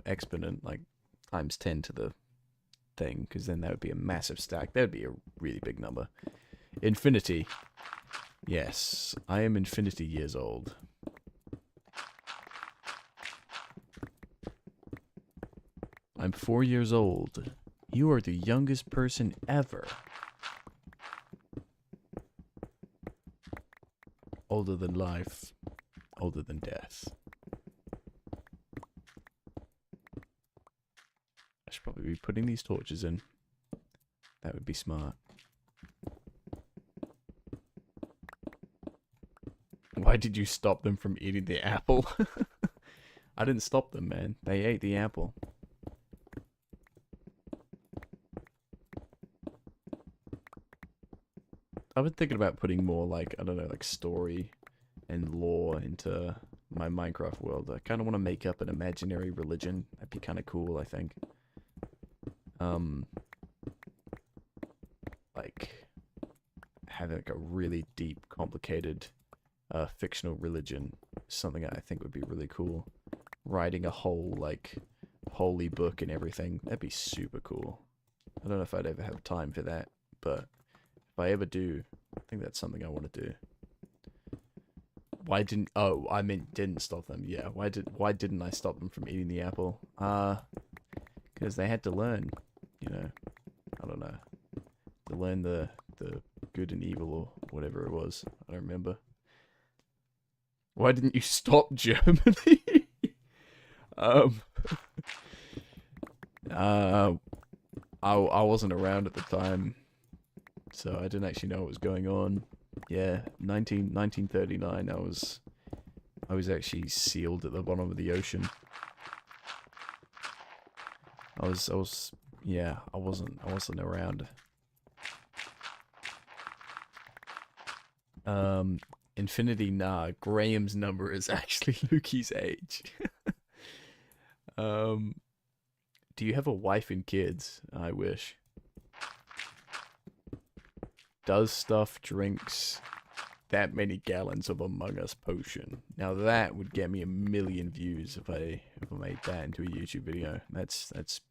exponent, like times 10 to the thing, because then that would be a massive stack. That would be a really big number. Infinity. Yes, I am infinity years old. I'm 4 years old. You are the youngest person ever. Older than life. Older than death. I should probably be putting these torches in. That would be smart. Why did you stop them from eating the apple? I didn't stop them, man. They ate the apple. I've been thinking about putting more, like, I don't know, like story and lore into my Minecraft world. I kind of want to make up an imaginary religion. That'd be kind of cool, I think. Like having like a really deep, complicated, fictional religion. Something I think would be really cool. Writing a whole like holy book and everything. That'd be super cool. I don't know if I'd ever have time for that, but if I ever do, I think that's something I want to do. Why didn't... Oh, I meant didn't stop them. Yeah, why didn't I stop them from eating the apple? Because they had to learn, you know. I don't know. To learn the good and evil or whatever it was. I don't remember. Why didn't you stop Germany? I wasn't around at the time, so I didn't actually know what was going on. Yeah, 1939. I was actually sealed at the bottom of the ocean. I wasn't around. Infinity, nah. Graham's number is actually Lukey's age. Do you have a wife and kids? I wish. Does stuff, drinks that many gallons of Among Us potion. Now that would get me 1 million views if I made that into a YouTube video. That's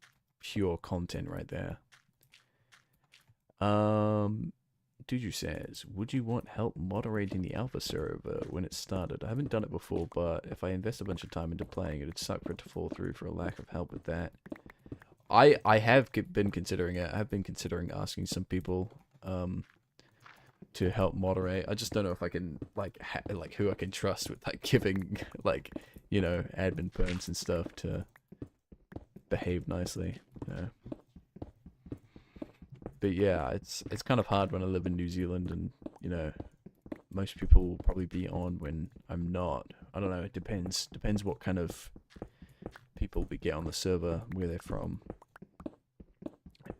pure content right there. Duju says, would you want help moderating the alpha server when it started? I haven't done it before, but if I invest a bunch of time into playing, it'd suck for it to fall through for a lack of help with that. I have been considering it. I have been considering asking some people to help moderate. I just don't know if I can like who I can trust with like giving like, you know, admin perms and stuff to behave nicely. You know? But yeah, it's kind of hard when I live in New Zealand, and you know, most people will probably be on when I'm not. I don't know. It depends what kind of people we get on the server, where they're from.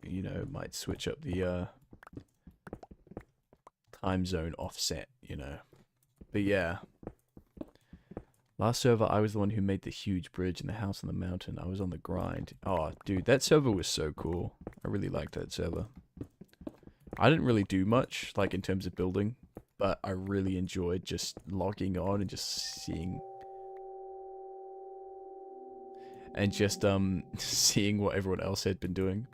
You know, it might switch up the time zone offset, you know. But yeah, last server I was the one who made the huge bridge and the house on the mountain. I was on the grind. Oh dude, that server was so cool. I really liked that server. I didn't really do much like in terms of building, but I really enjoyed just logging on and just seeing seeing what everyone else had been doing,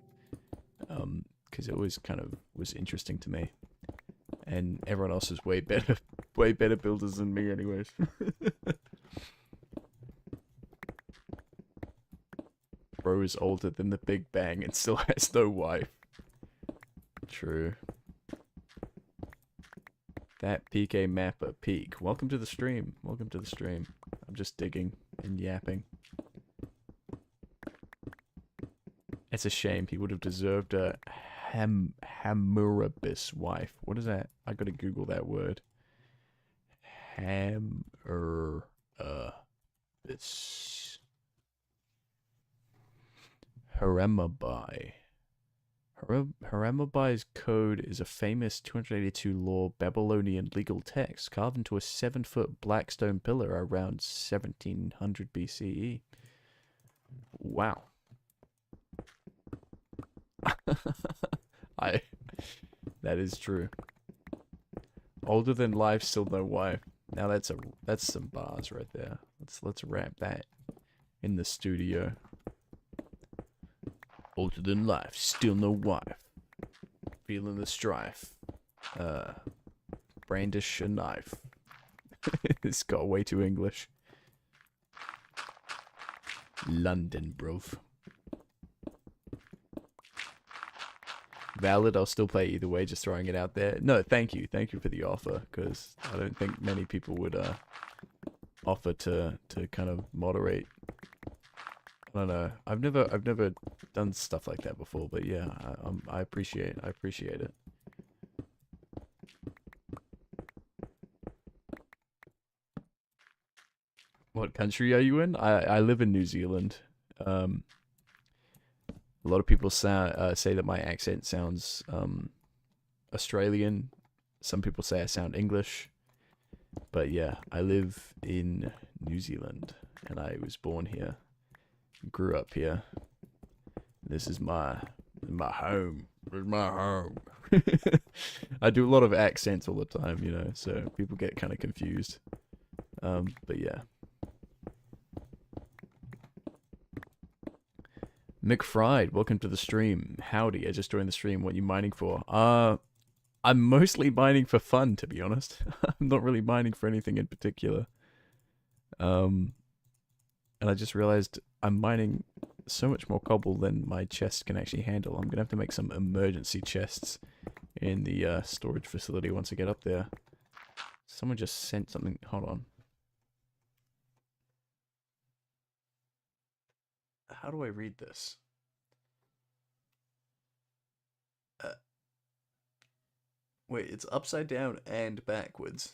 because it always kind of was interesting to me. And everyone else is way better builders than me anyways. Bro is older than the Big Bang and still has no wife. True. That PK Mapper peak. Welcome to the stream. Welcome to the stream. I'm just digging and yapping. It's a shame. He would have deserved a Hammurabis wife. What is that? I gotta Google that word. Haramabai. Haramabai's code is a famous 282 law Babylonian legal text carved into a 7-foot black stone pillar around 1700 BCE. Wow. That is true. Older than life, still no wife. Now that's some bars right there. Let's wrap that in the studio. Older than life, still no wife. Feeling the strife. Brandish a knife. This got way too English. London, bruv. Valid, I'll still play either way, just throwing it out there. No, thank you for the offer, because I don't think many people would offer to kind of moderate. I don't know. I've never done stuff like that before, but yeah, I appreciate it. What country are you in? I live in New Zealand. A lot of people say that my accent sounds Australian. Some people say I sound English. But yeah, I live in New Zealand, and I was born here, grew up here. This is my home. This is my home. I do a lot of accents all the time, you know, so people get kind of confused. But yeah. McFried, welcome to the stream. Howdy, I just joined the stream. What are you mining for? I'm mostly mining for fun, to be honest. I'm not really mining for anything in particular. And I just realized I'm mining so much more cobble than my chest can actually handle. I'm gonna have to make some emergency chests in the storage facility once I get up there. Someone just sent something. Hold on. How do I read this? Wait, it's upside down and backwards.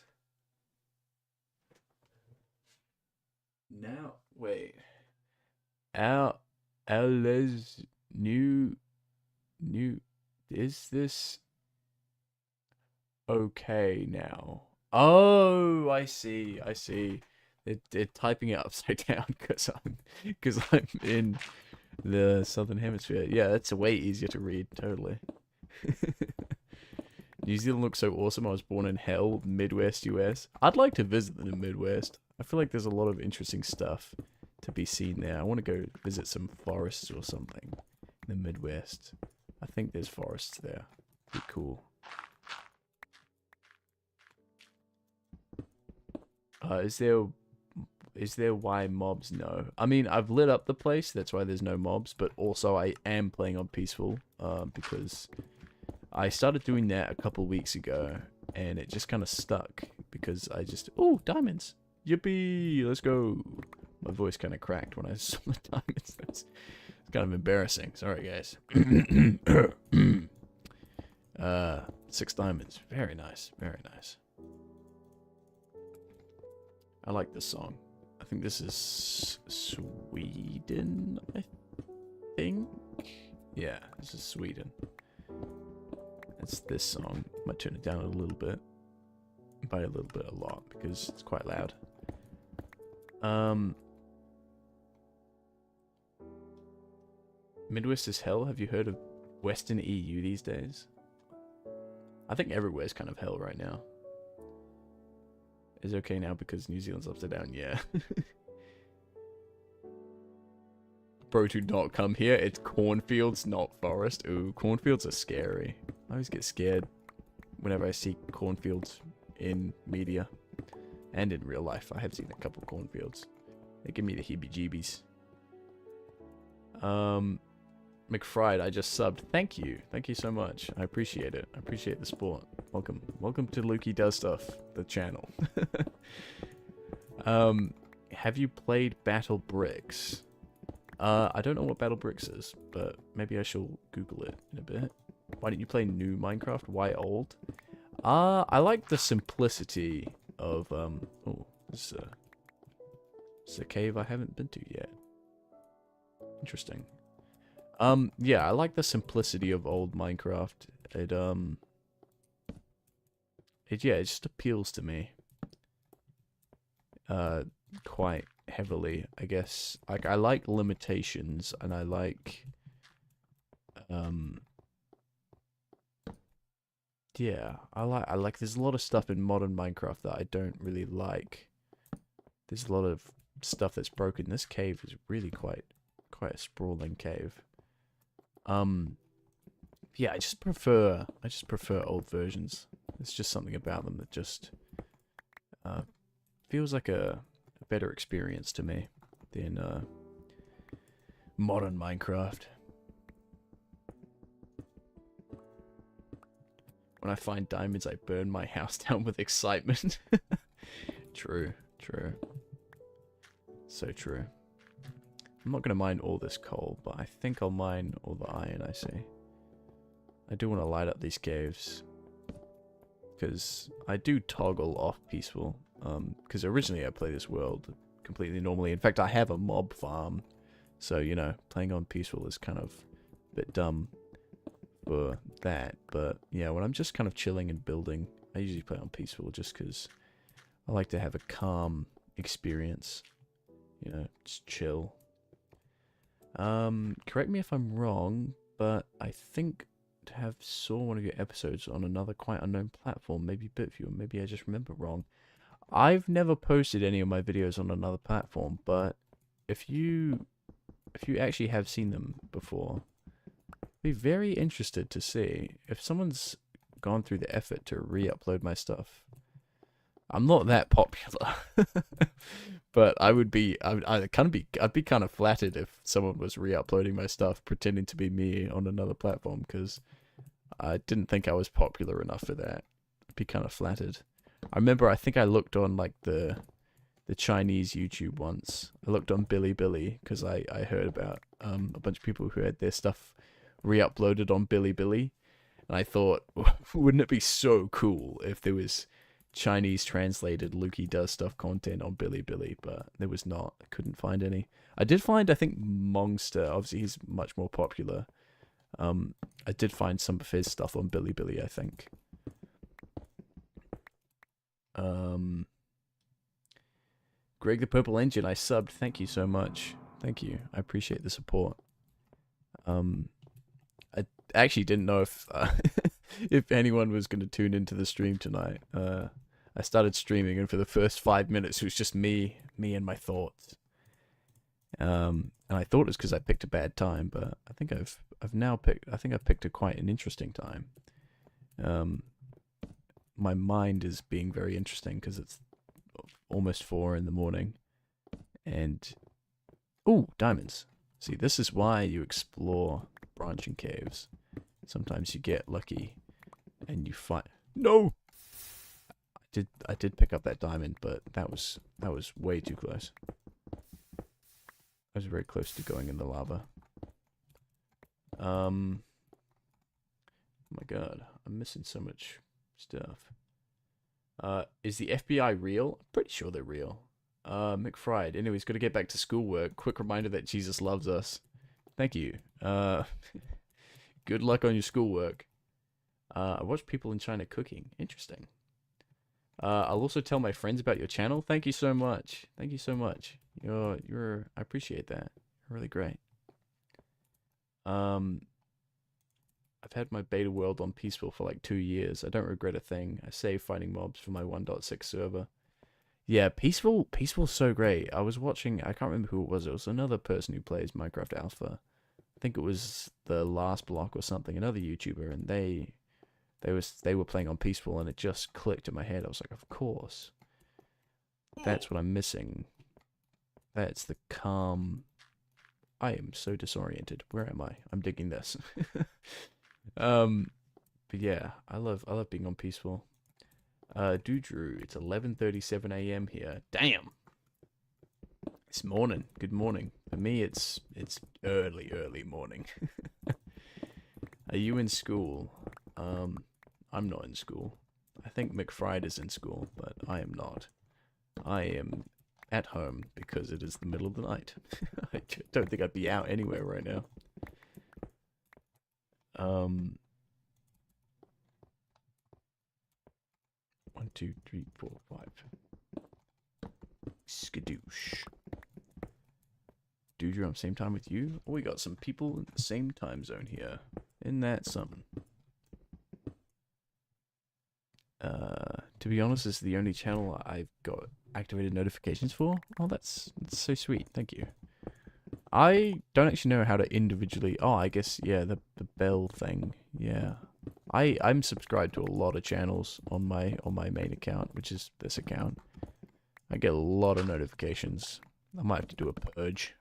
Now, wait. Alice new is this okay now? Oh, I see. They're typing it upside down because I'm in the southern hemisphere. Yeah, that's way easier to read. Totally. New Zealand looks so awesome. I was born in hell, Midwest, US. I'd like to visit the Midwest. I feel like there's a lot of interesting stuff to be seen there. I want to go visit some forests or something in the Midwest. I think there's forests there. Be cool. Is there why mobs? No. I mean, I've lit up the place. That's why there's no mobs. But also, I am playing on peaceful because I started doing that a couple weeks ago, and it just kind of stuck because I just... Oh, diamonds! Yippee! Let's go! My voice kind of cracked when I saw the diamonds. It's kind of embarrassing. Sorry, guys. 6 diamonds. Very nice. Very nice. I like this song. I think this is Sweden, I think? Yeah, this is Sweden. It's this song. Might turn it down a little bit. By a little bit, a lot, because it's quite loud. Midwest is hell. Have you heard of Western EU these days? I think everywhere's kind of hell right now. Is okay now because New Zealand's upside down, yeah. Bro, do not come here. It's cornfields, not forest. Ooh, cornfields are scary. I always get scared whenever I see cornfields in media. And in real life. I have seen a couple cornfields. They give me the heebie-jeebies. McFried, I just subbed. Thank you. Thank you so much. I appreciate it. I appreciate the support. Welcome. Welcome to Lukey Does Stuff, the channel. Have you played Battle Bricks? I don't know what Battle Bricks is, but maybe I shall Google it in a bit. Why didn't you play new Minecraft? Why old? I like the simplicity of, oh, this is a cave I haven't been to yet. Interesting. Yeah, I like the simplicity of old Minecraft. It just appeals to me. Quite heavily, I guess. Like, I like limitations, and I like, yeah, I like, there's a lot of stuff in modern Minecraft that I don't really like. There's a lot of stuff that's broken. This cave is really quite a sprawling cave. Yeah, I just prefer old versions. There's just something about them that just feels like a better experience to me than modern Minecraft. When I find diamonds, I burn my house down with excitement. True. So true. I'm not going to mine all this coal, but I think I'll mine all the iron I see. I do want to light up these caves. Because I do toggle off peaceful. Because originally I play this world completely normally. In fact, I have a mob farm. So, you know, playing on peaceful is kind of a bit dumb for that. But, yeah, when I'm just kind of chilling and building, I usually play on peaceful just because I like to have a calm experience. You know, just chill. Correct me if I'm wrong, but I think to have saw one of your episodes on another quite unknown platform, maybe BitView, maybe I just remember wrong. I've never posted any of my videos on another platform, but if you actually have seen them before, I'd be very interested to see if someone's gone through the effort to re-upload my stuff. I'm not that popular, but I'd be kind of flattered if someone was re-uploading my stuff, pretending to be me on another platform, because I didn't think I was popular enough for that. I'd be kind of flattered. I think I looked on like the Chinese YouTube once. I looked on Bilibili because I heard about a bunch of people who had their stuff re-uploaded on Bilibili, and I thought, wouldn't it be so cool if there was Chinese translated Lukey Does Stuff content on Bilibili, but there was not. I couldn't find any. I did find, I think, Mongster, obviously he's much more popular. I did find some of his stuff on Bilibili, I think. Greg the Purple Engine, I subbed. Thank you so much. Thank you. I appreciate the support. I actually didn't know if if anyone was going to tune into the stream tonight. I started streaming, and for the first 5 minutes, it was just me and my thoughts. And I thought it was because I picked a bad time, but I think I've picked a quite an interesting time. My mind is being very interesting because it's almost 4 in the morning, and diamonds. See, this is why you explore branching caves. Sometimes you get lucky, and you find I did pick up that diamond, but that was way too close. I was very close to going in the lava. Oh my god, I'm missing so much stuff. Is the FBI real? I'm pretty sure they're real. McFried. Anyways, gotta get back to schoolwork. Quick reminder that Jesus loves us. Thank you. Good luck on your schoolwork. I watch people in China cooking. Interesting. I'll also tell my friends about your channel. Thank you so much. Thank you so much. I appreciate that. You're really great. I've had my beta world on Peaceful for like 2 years. I don't regret a thing. I save fighting mobs for my 1.6 server. Yeah, Peaceful's so great. I was watching, I can't remember who it was. It was another person who plays Minecraft Alpha. I think it was the Last Block or something, another YouTuber, and they were playing on Peaceful, and it just clicked in my head. I was like, of course. That's what I'm missing. That's the calm. I am so disoriented. Where am I? I'm digging this. But yeah, I love being on Peaceful. Doodrew, it's 11:37 a.m. here. Damn. It's morning. Good morning. For me, it's early morning. Are you in school? I'm not in school. I think McFried is in school, but I am not. I am at home because it is the middle of the night. I don't think I'd be out anywhere right now. 1, 2, 3, 4, 5. Skadoosh. Dude, you're on the same time with you? Oh, we got some people in the same time zone here. Isn't that something? To be honest, this is the only channel I've got activated notifications for. Oh, that's so sweet. Thank you. I don't actually know how to individually... Oh, I guess, yeah, the bell thing. Yeah. I'm subscribed to a lot of channels on my main account, which is this account. I get a lot of notifications. I might have to do a purge.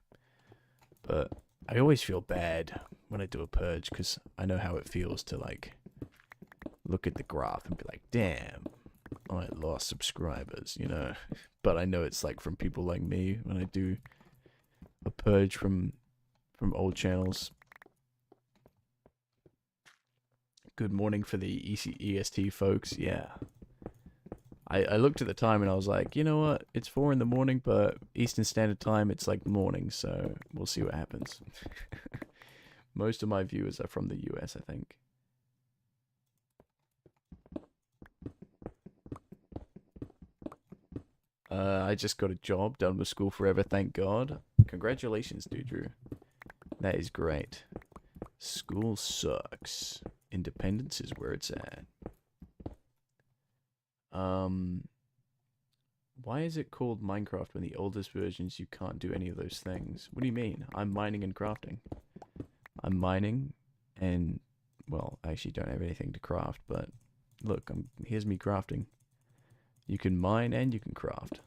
But I always feel bad when I do a purge, because I know how it feels to, like, look at the graph and be like, damn, I lost subscribers, you know. But I know it's, like, from people like me when I do a purge from old channels. Good morning for the EST folks, yeah. I looked at the time and I was like, you know what, it's 4 in the morning, but Eastern Standard Time, it's like morning, so we'll see what happens. Most of my viewers are from the US, I think. I just got a job, done with school forever, thank God. Congratulations, Drew. That is great. School sucks. Independence is where it's at. Why is it called Minecraft when the oldest versions you can't do any of those things? What do you mean? I'm mining and crafting. I'm mining and, well, I actually don't have anything to craft, but look, here's me crafting. You can mine and you can craft.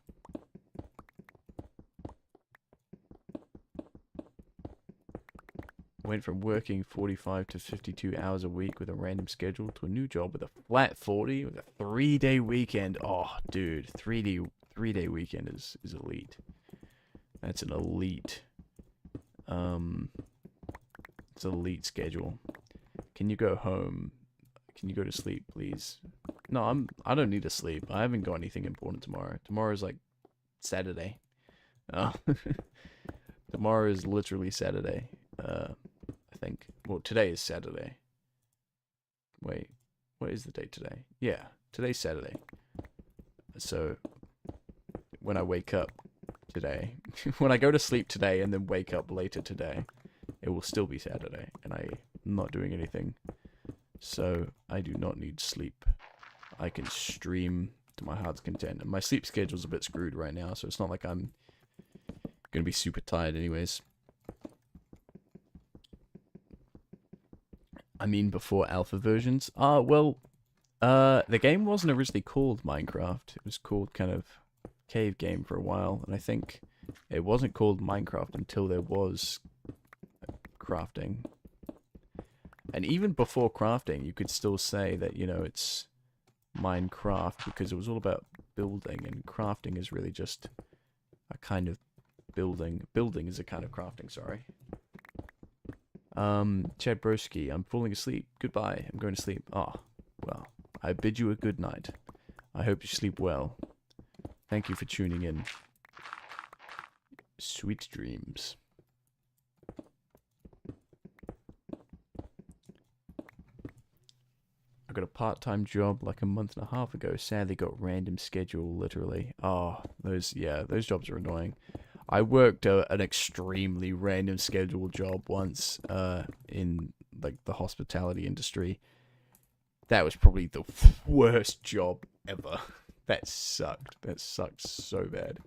Went from working 45 to 52 hours a week with a random schedule to a new job with a flat 40 with a 3-day weekend. Oh, dude, 3-day weekend is elite. That's an elite. It's an elite schedule. Can you go home? Can you go to sleep, please? No, I don't need to sleep. I haven't got anything important tomorrow. Tomorrow's like Saturday. Tomorrow is literally Saturday. I think. Well, today is Saturday. Wait, what is the date today? Yeah, today's Saturday. So, when I wake up today, when I go to sleep today and then wake up later today, it will still be Saturday, and I'm not doing anything. So, I do not need sleep. I can stream to my heart's content. And my sleep schedule's a bit screwed right now, so it's not like I'm gonna be super tired anyways. I mean, before alpha versions. The game wasn't originally called Minecraft. It was called kind of Cave Game for a while, and I think it wasn't called Minecraft until there was crafting. And even before crafting, you could still say that, you know, it's Minecraft because it was all about building, and crafting is really just a kind of building. Building is a kind of crafting, sorry. Chad Broski, I'm falling asleep. Goodbye. I'm going to sleep. Ah, well, I bid you a good night. I hope you sleep well. Thank you for tuning in. Sweet dreams. I got a part-time job like a month and a half ago. Sadly got random schedule, literally. Oh, those jobs are annoying. I worked an extremely random schedule job once in like the hospitality industry. That was probably the worst job ever. That sucked. That sucked so bad.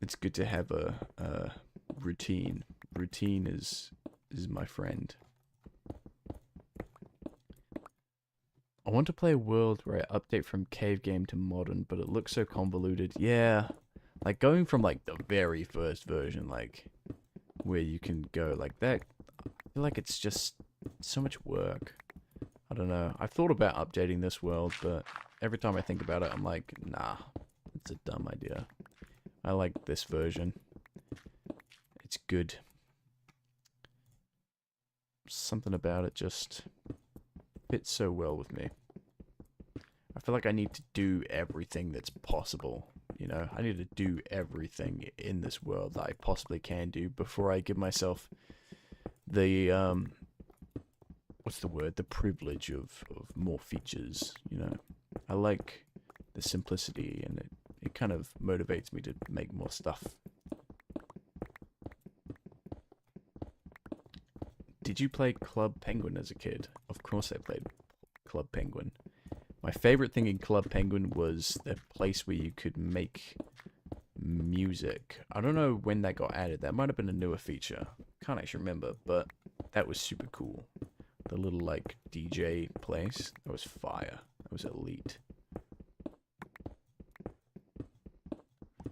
It's good to have a routine. Routine is my friend. I want to play a world where I update from cave game to modern, but it looks so convoluted. Yeah, like going from like the very first version, like where you can go like that. I feel like it's just so much work. I don't know. I've thought about updating this world, but every time I think about it, I'm like, nah, it's a dumb idea. I like this version. It's good. Something about it just fits so well with me. I feel like I need to do everything that's possible, you know? I need to do everything in this world that I possibly can do before I give myself the, what's the word? The privilege of more features, you know? I like the simplicity, and it kind of motivates me to make more stuff. Did you play Club Penguin as a kid? Of course I played Club Penguin. My favorite thing in Club Penguin was the place where you could make music. I don't know when that got added. That might have been a newer feature. Can't actually remember, but that was super cool. The little, like, DJ place. That was fire. That was elite.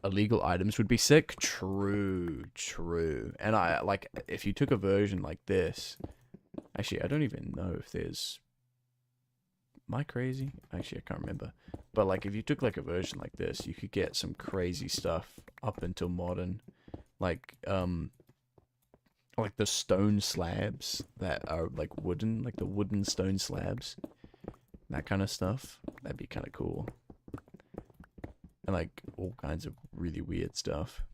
Illegal items would be sick? True, true. And I, like, if you took a version like this... Actually, I don't even know if there's... Am I crazy? Actually, I can't remember. But, like, if you took, like, a version like this, you could get some crazy stuff up until modern. Like the stone slabs that are, like, wooden. Like, the wooden stone slabs. That kind of stuff. That'd be kind of cool. And, like, all kinds of really weird stuff.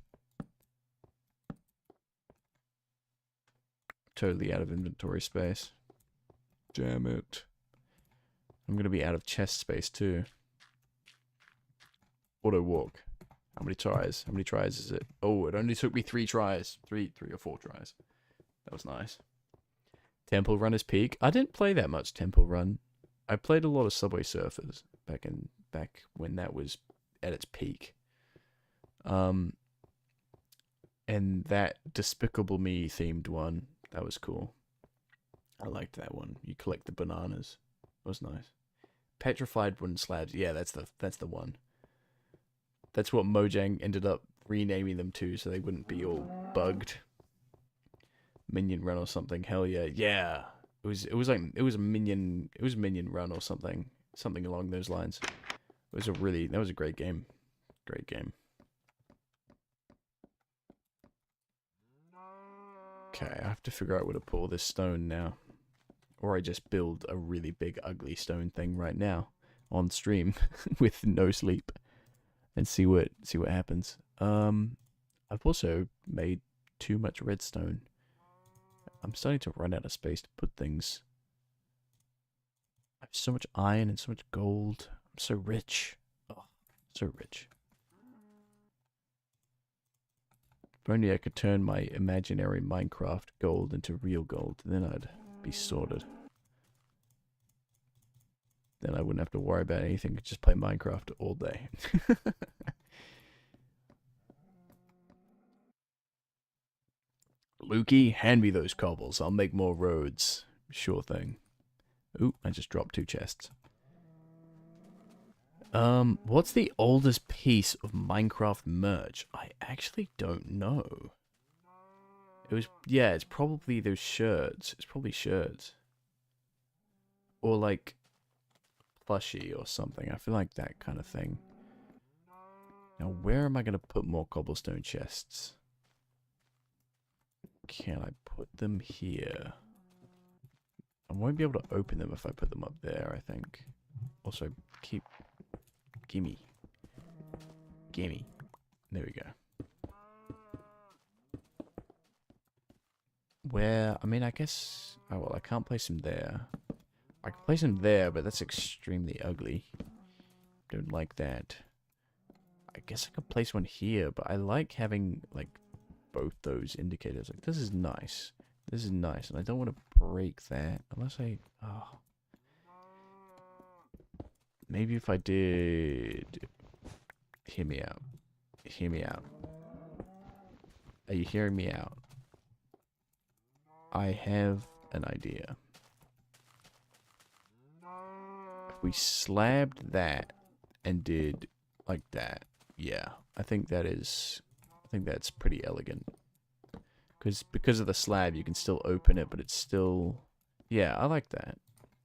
Totally out of inventory space. Damn it. I'm going to be out of chest space too. Auto walk. How many tries? How many tries is it? Oh, it only took me 3 tries. Three or 4 tries. That was nice. Temple Run is peak. I didn't play that much Temple Run. I played a lot of Subway Surfers back when that was at its peak. And that Despicable Me themed one, that was cool. I liked that one. You collect the bananas. It was nice. Petrified Wooden Slabs. Yeah, that's the one. That's what Mojang ended up renaming them to, so they wouldn't be all bugged. Minion Run or something. Hell yeah, yeah. It was a Minion Run or something along those lines. That was a great game. Great game. Okay, I have to figure out where to put all this stone now. Or I just build a really big ugly stone thing right now on stream with no sleep and see what happens. I've also made too much redstone. I'm starting to run out of space to put things. I have so much iron and so much gold. I'm so rich. Oh, so rich. If only I could turn my imaginary Minecraft gold into real gold, then I'd be sorted. Then I wouldn't have to worry about anything. I'd just play Minecraft all day. Lukey, hand me those cobbles. I'll make more roads. Sure thing. Ooh, I just dropped 2 chests. What's the oldest piece of Minecraft merch? I actually don't know. It's probably those shirts. It's probably shirts. Or like plushie or something. I feel like that kind of thing. Now, where am I going to put more cobblestone chests? Can I put them here? I won't be able to open them if I put them up there, I think. Also, gimme. There we go. Where, I mean, I guess, oh well, I can't place them there. I can place them there, but that's extremely ugly. Don't like that. I guess I could place one here, but I like having, like, both those indicators. Like, this is nice. This is nice, and I don't want to break that unless I... Oh. Maybe if I did... Hear me out. Hear me out. Are you hearing me out? I have an idea. If we slabbed that and did like that, yeah, I think that's pretty elegant. Because of the slab, you can still open it, but it's still... Yeah, I like that.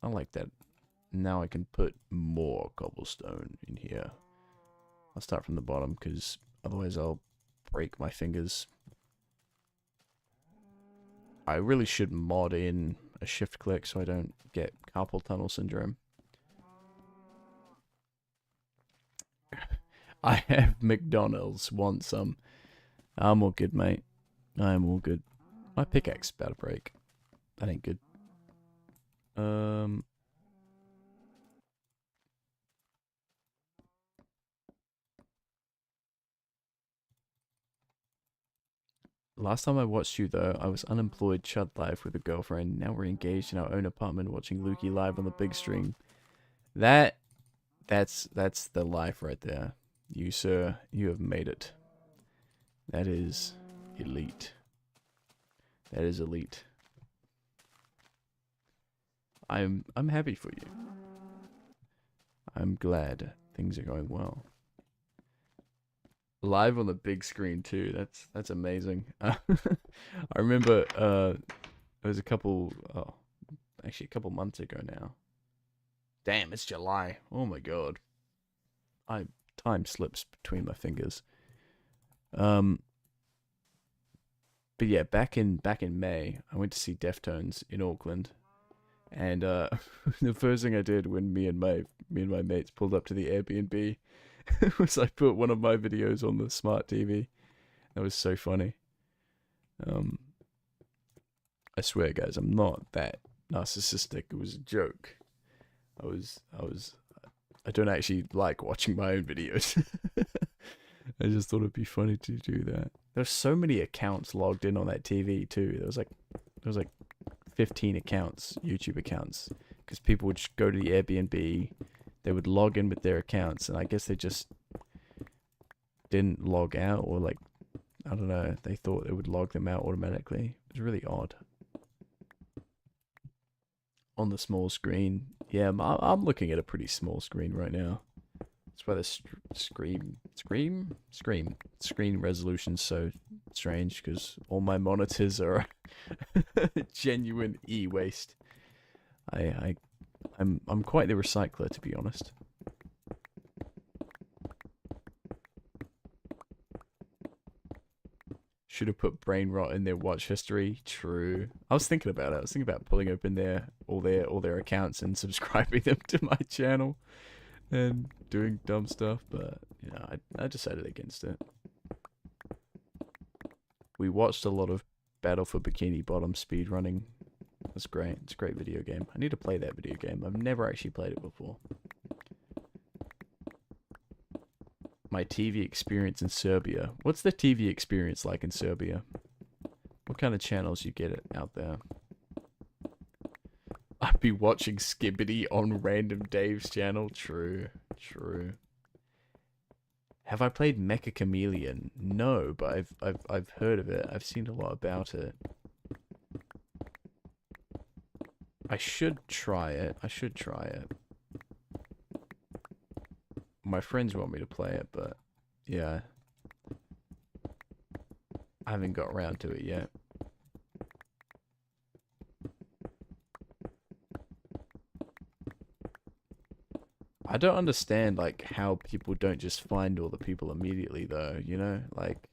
I like that. Now I can put more cobblestone in here. I'll start from the bottom, because otherwise I'll break my fingers. I really should mod in a shift click so I don't get carpal tunnel syndrome. I have McDonald's, want some. I'm all good, mate. I'm all good. My pickaxe about to break. That ain't good. Last time I watched you, though, I was unemployed, chud life with a girlfriend. Now we're engaged in our own apartment watching Lukey live on the big stream. That's the life right there. You, sir, you have made it. That is elite. That is elite. I'm happy for you. I'm glad things are going well. Live on the big screen too. That's amazing. I remember it was actually a couple months ago now. Damn, it's July. Oh my god. Time slips between my fingers. But yeah, back in May, I went to see Deftones in Auckland. And the first thing I did when me and my mates pulled up to the Airbnb was I put one of my videos on the smart TV. That was so funny. I swear, guys, I'm not that narcissistic. It was a joke. I don't actually like watching my own videos. I just thought it'd be funny to do that. There's so many accounts logged in on that TV too. There was like 15 accounts, YouTube accounts, because people would just go to the Airbnb, they would log in with their accounts, and I guess they just didn't log out, or like, I don't know, they thought it would log them out automatically. It was really odd. On the small screen, yeah, I'm looking at a pretty small screen right now. That's why the screen resolution's so strange, because all my monitors are genuine e-waste. I'm quite the recycler, to be honest. Should have put brain rot in their watch history. True. I was thinking about it. I was thinking about pulling open all their accounts and subscribing them to my channel and doing dumb stuff, but you know, I decided against it. We watched a lot of Battle for Bikini Bottom speedrunning. That's great. It's a great video game. I need to play that video game. I've never actually played it before. My TV experience in Serbia. What's the TV experience like in Serbia? What kind of channels you get it out there? I'd be watching Skibidi on Random Dave's channel. True, true. Have I played Mecha Chameleon? No, but I've heard of it. I've seen a lot about it. I should try it. I should try it. My friends want me to play it, but yeah, I haven't got around to it yet. I don't understand like how people don't just find all the people immediately though, you know? Like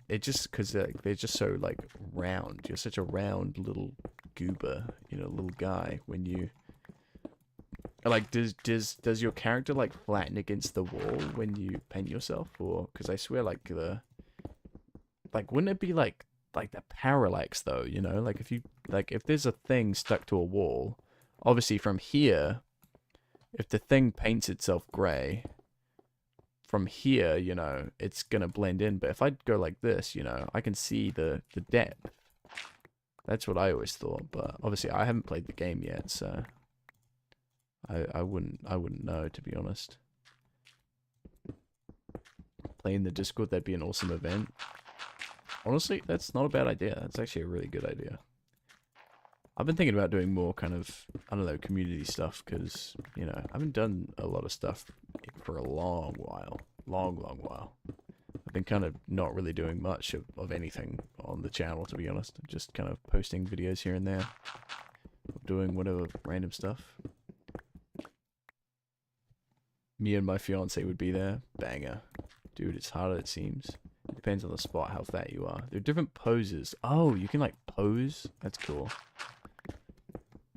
it just cuz they're just so like round. You're such a round little goober, you know, little guy when you like, does your character like flatten against the wall when you paint yourself, or because I swear like wouldn't it be like the parallax though, you know, like if there's a thing stuck to a wall, obviously from here, if the thing paints itself gray, from here, you know, it's gonna blend in, but if I go like this, you know, I can see the depth. That's what I always thought, but obviously I haven't played the game yet, so I wouldn't know, to be honest. Playing the Discord, that'd be an awesome event. Honestly, that's not a bad idea. That's actually a really good idea. I've been thinking about doing more kind of, I don't know, community stuff, because, you know, I haven't done a lot of stuff for a long while. Long while. I've been kind of not really doing much of anything on the channel, to be honest. Just kind of posting videos here and there. Doing whatever random stuff. Me and my fiance would be there. Banger. Dude, it's harder it seems. It depends on the spot, how fat you are. There are different poses. Oh, you can like pose? That's cool.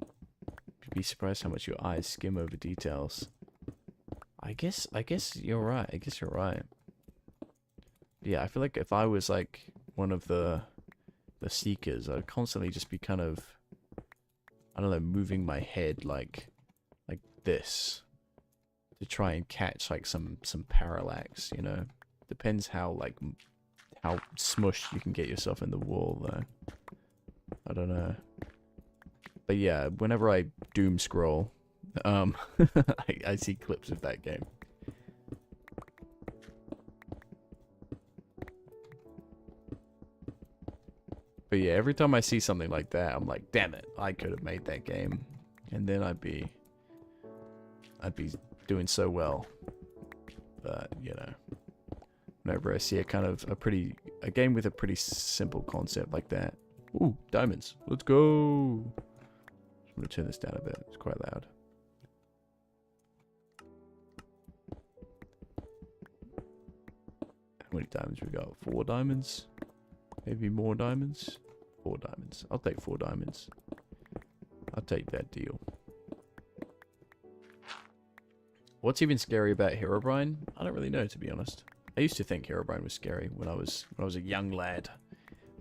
You'd be surprised how much your eyes skim over details. I guess you're right. I guess you're right. Yeah, I feel like if I was like one of the seekers, I'd constantly just be kind of, I don't know, moving my head like this to try and catch like some parallax, you know. Depends how smushed you can get yourself in the wall though. I don't know. But yeah, whenever I doom scroll, I see clips of that game. But yeah, every time I see something like that, I'm like, damn it, I could have made that game. And then I'd be doing so well. But, you know, whenever I see a game with a pretty simple concept like that. Ooh, diamonds. Let's go. I'm gonna turn this down a bit. It's quite loud. How many diamonds we got? 4 diamonds? Maybe more diamonds? 4 diamonds. I'll take 4 diamonds. I'll take that deal. What's even scary about Herobrine? I don't really know, to be honest. I used to think Herobrine was scary when I was a young lad.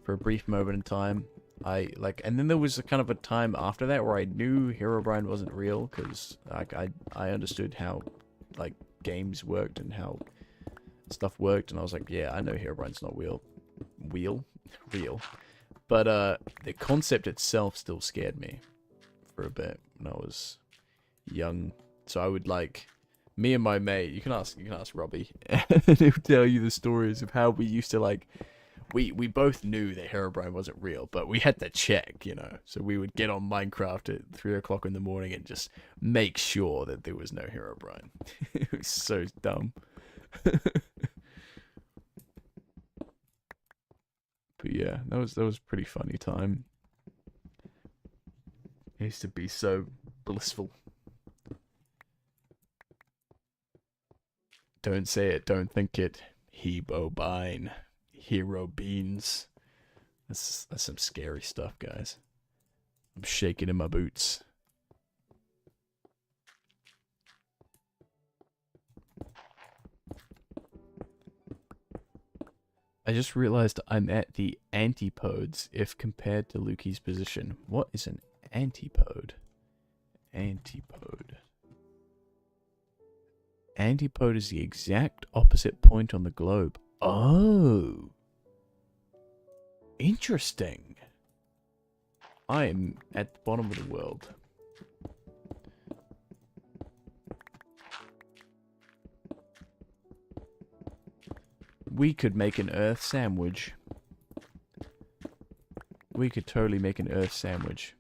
For a brief moment in time, and then there was a kind of a time after that where I knew Herobrine wasn't real, because like I understood how like games worked and how stuff worked, and I was like, yeah, I know Herobrine's not real. But the concept itself still scared me for a bit when I was young. So I would like, me and my mate, you can ask Robbie, and he'll tell you the stories of how we used to like, we both knew that Herobrine wasn't real, but we had to check, you know. So we would get on Minecraft at 3 o'clock in the morning and just make sure that there was no Herobrine. It was so dumb. But yeah, that was pretty funny time. It used to be so blissful. Don't say it, don't think it. Hebobine. Hero beans. That's some scary stuff, guys. I'm shaking in my boots. I just realized I'm at the antipodes if compared to Lukey's position. What is an antipode? Antipode. Antipode is the exact opposite point on the globe. Oh. Interesting. I'm at the bottom of the world. We could make an Earth sandwich. We could totally make an Earth sandwich.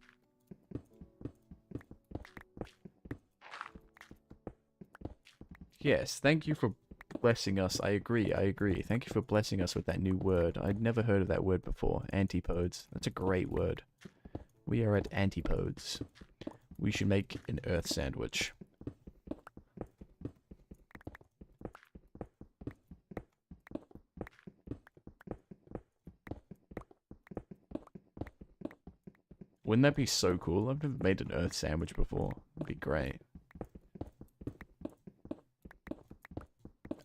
Yes, thank you for blessing us. I agree. Thank you for blessing us with that new word. I'd never heard of that word before. Antipodes. That's a great word. We are at antipodes. We should make an Earth sandwich. Wouldn't that be so cool? I've never made an Earth sandwich before. It'd be great.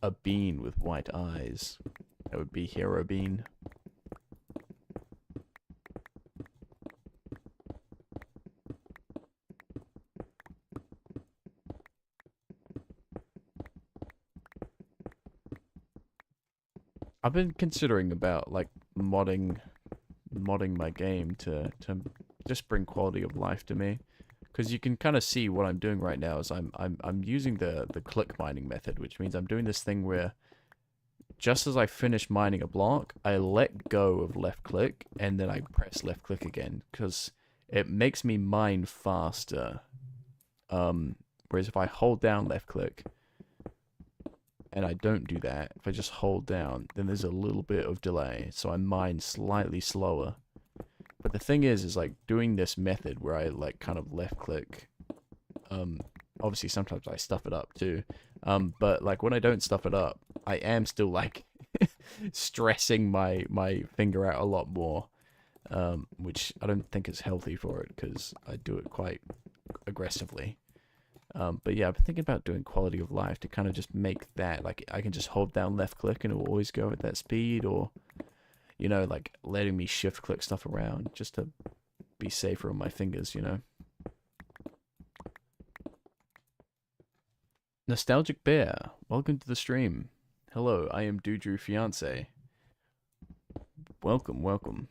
A bean with white eyes. That would be Hero Bean. I've been considering about like modding my game to just bring quality of life to me, because you can kind of see what I'm doing right now is I'm using the click mining method, which means I'm doing this thing where just as I finish mining a block, I let go of left click and then I press left click again, because it makes me mine faster. Whereas if I hold down left click and I don't do that, if I just hold down, then there's a little bit of delay, so I mine slightly slower. But the thing is like doing this method where I like kind of left click, obviously sometimes I stuff it up too, but like when I don't stuff it up, I am still like stressing my finger out a lot more, which I don't think is healthy for it because I do it quite aggressively. But yeah, I've been thinking about doing quality of life to kind of just make that, like, I can just hold down left click and it will always go at that speed, or, you know, like letting me shift click stuff around just to be safer on my fingers, you know. Nostalgic Bear, welcome to the stream. Hello, I am Doodrew Fiance. Welcome, welcome.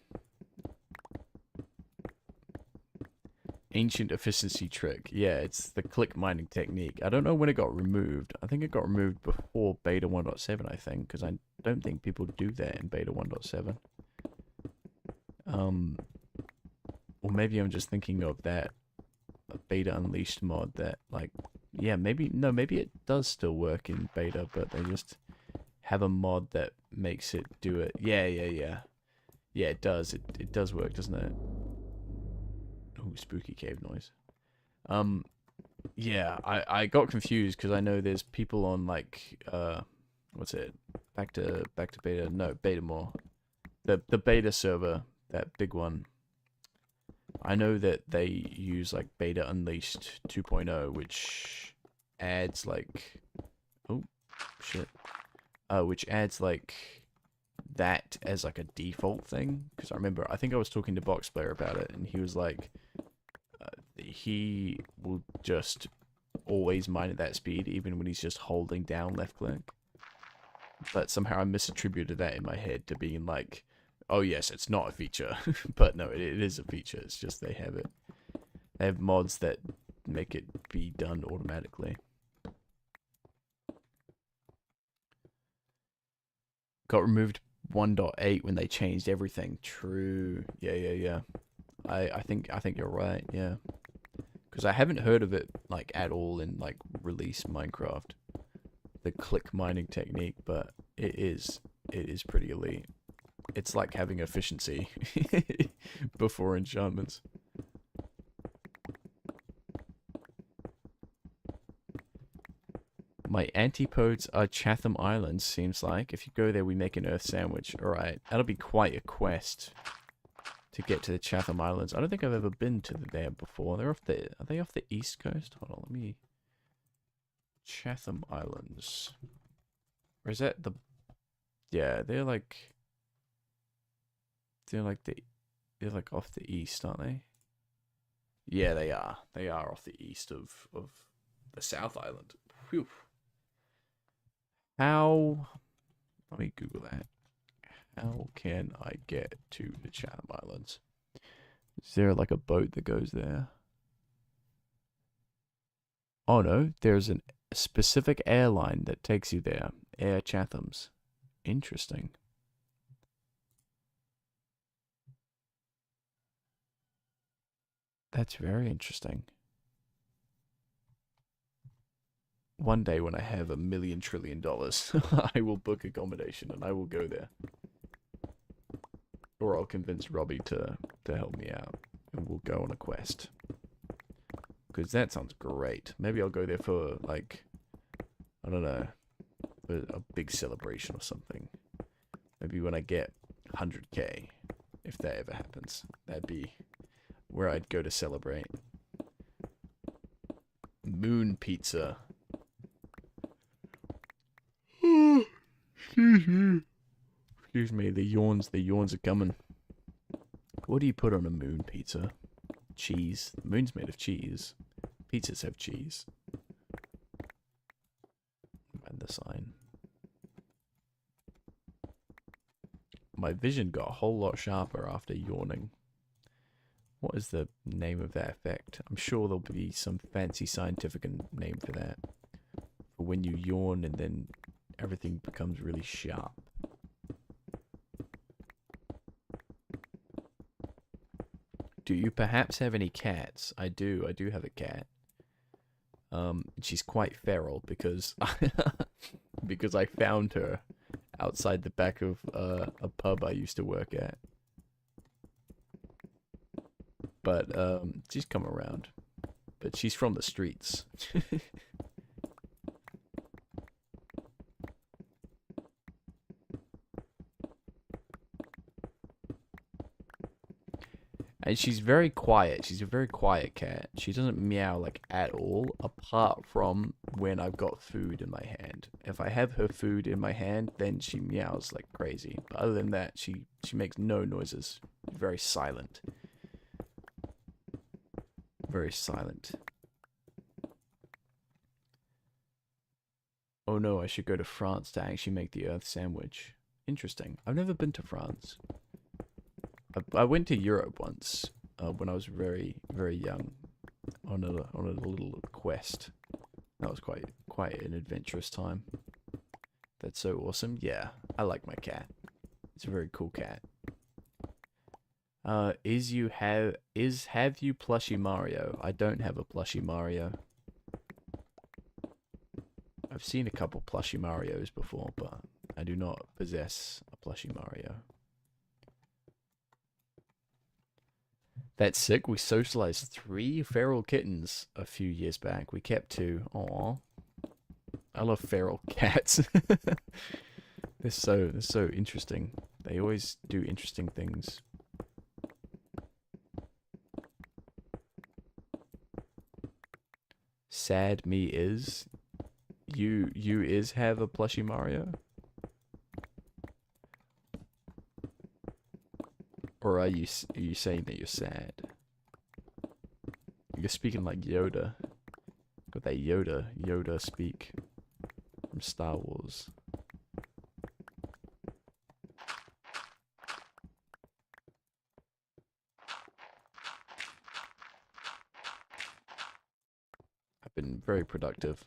Ancient efficiency trick. Yeah, it's the click mining technique. I don't know when it got removed. I think it got removed before beta 1.7, I think, because I don't think people do that in beta 1.7. Or maybe I'm just thinking of that beta unleashed mod that, like, yeah, maybe it does still work in beta, but they just have a mod that makes it do it. Yeah, it does. It does work, doesn't it? Oh, spooky cave noise. Yeah, I got confused because I know there's people on like what's it? Back to beta. No, beta more. The beta server, that big one. I know that they use like Beta Unleashed 2.0, which adds like, oh shit, which adds like that as like a default thing, because I think I was talking to Boxplayer about it, and he was like, he will just always mine at that speed, even when he's just holding down left click. But somehow I misattributed that in my head to being like, oh yes, it's not a feature. But no, it is a feature. It's just they have it. They have mods that make it be done automatically. Got removed 1.8 when they changed everything. True. Yeah. I think you're right. Yeah. Because I haven't heard of it like at all in like release Minecraft, the click mining technique, but it is pretty elite. It's like having efficiency before enchantments. My antipodes are Chatham Islands, seems like. If you go there, we make an earth sandwich. Alright, that'll be quite a quest to get to the Chatham Islands. I don't think I've ever been to there before. Are they off the east coast? Hold on, let me... Chatham Islands. Or is that the... Yeah, they're like off the east, aren't they? Yeah, they are. They are off the east of the South Island. Whew. How... Let me Google that. How can I get to the Chatham Islands? Is there like a boat that goes there? Oh no, there's a specific airline that takes you there. Air Chathams. Interesting. That's very interesting. One day when I have $1 million trillion, I will book accommodation and I will go there. Or I'll convince Robbie to help me out and we'll go on a quest. Because that sounds great. Maybe I'll go there for, like, I don't know, a big celebration or something. Maybe when I get 100k, if that ever happens. That'd be where I'd go to celebrate. Moon pizza. Excuse me, the yawns are coming. What do you put on a moon pizza? Cheese. The moon's made of cheese. Pizzas have cheese. And the sign. My vision got a whole lot sharper after yawning. What is the name of that effect? I'm sure there'll be some fancy scientific name for that. For when you yawn and then everything becomes really sharp. Do you perhaps have any cats? I do have a cat. She's quite feral because because I found her outside the back of a pub I used to work at. But she's come around. But she's from the streets. And she's very quiet. She's a very quiet cat. She doesn't meow like at all, apart from when I've got food in my hand. If I have her food in my hand, then she meows like crazy. But other than that, she makes no noises. Very silent. Very silent. Oh no, I should go to France to actually make the Earth sandwich. Interesting. I've never been to France. I went to Europe once when I was very, very young on a little quest. That was quite an adventurous time. That's so awesome. Yeah, I like my cat. It's a very cool cat. Have you plushie Mario? I don't have a plushie Mario. I've seen a couple plushie Marios before, but I do not possess a plushie Mario. That's sick. We socialized 3 feral kittens a few years back. We kept 2. Aww. I love feral cats. They're so interesting. They always do interesting things. Sad me is. You is have a plushie Mario? Or are you saying that you're sad? You're speaking like Yoda. Got that Yoda speak from Star Wars. I've been very productive.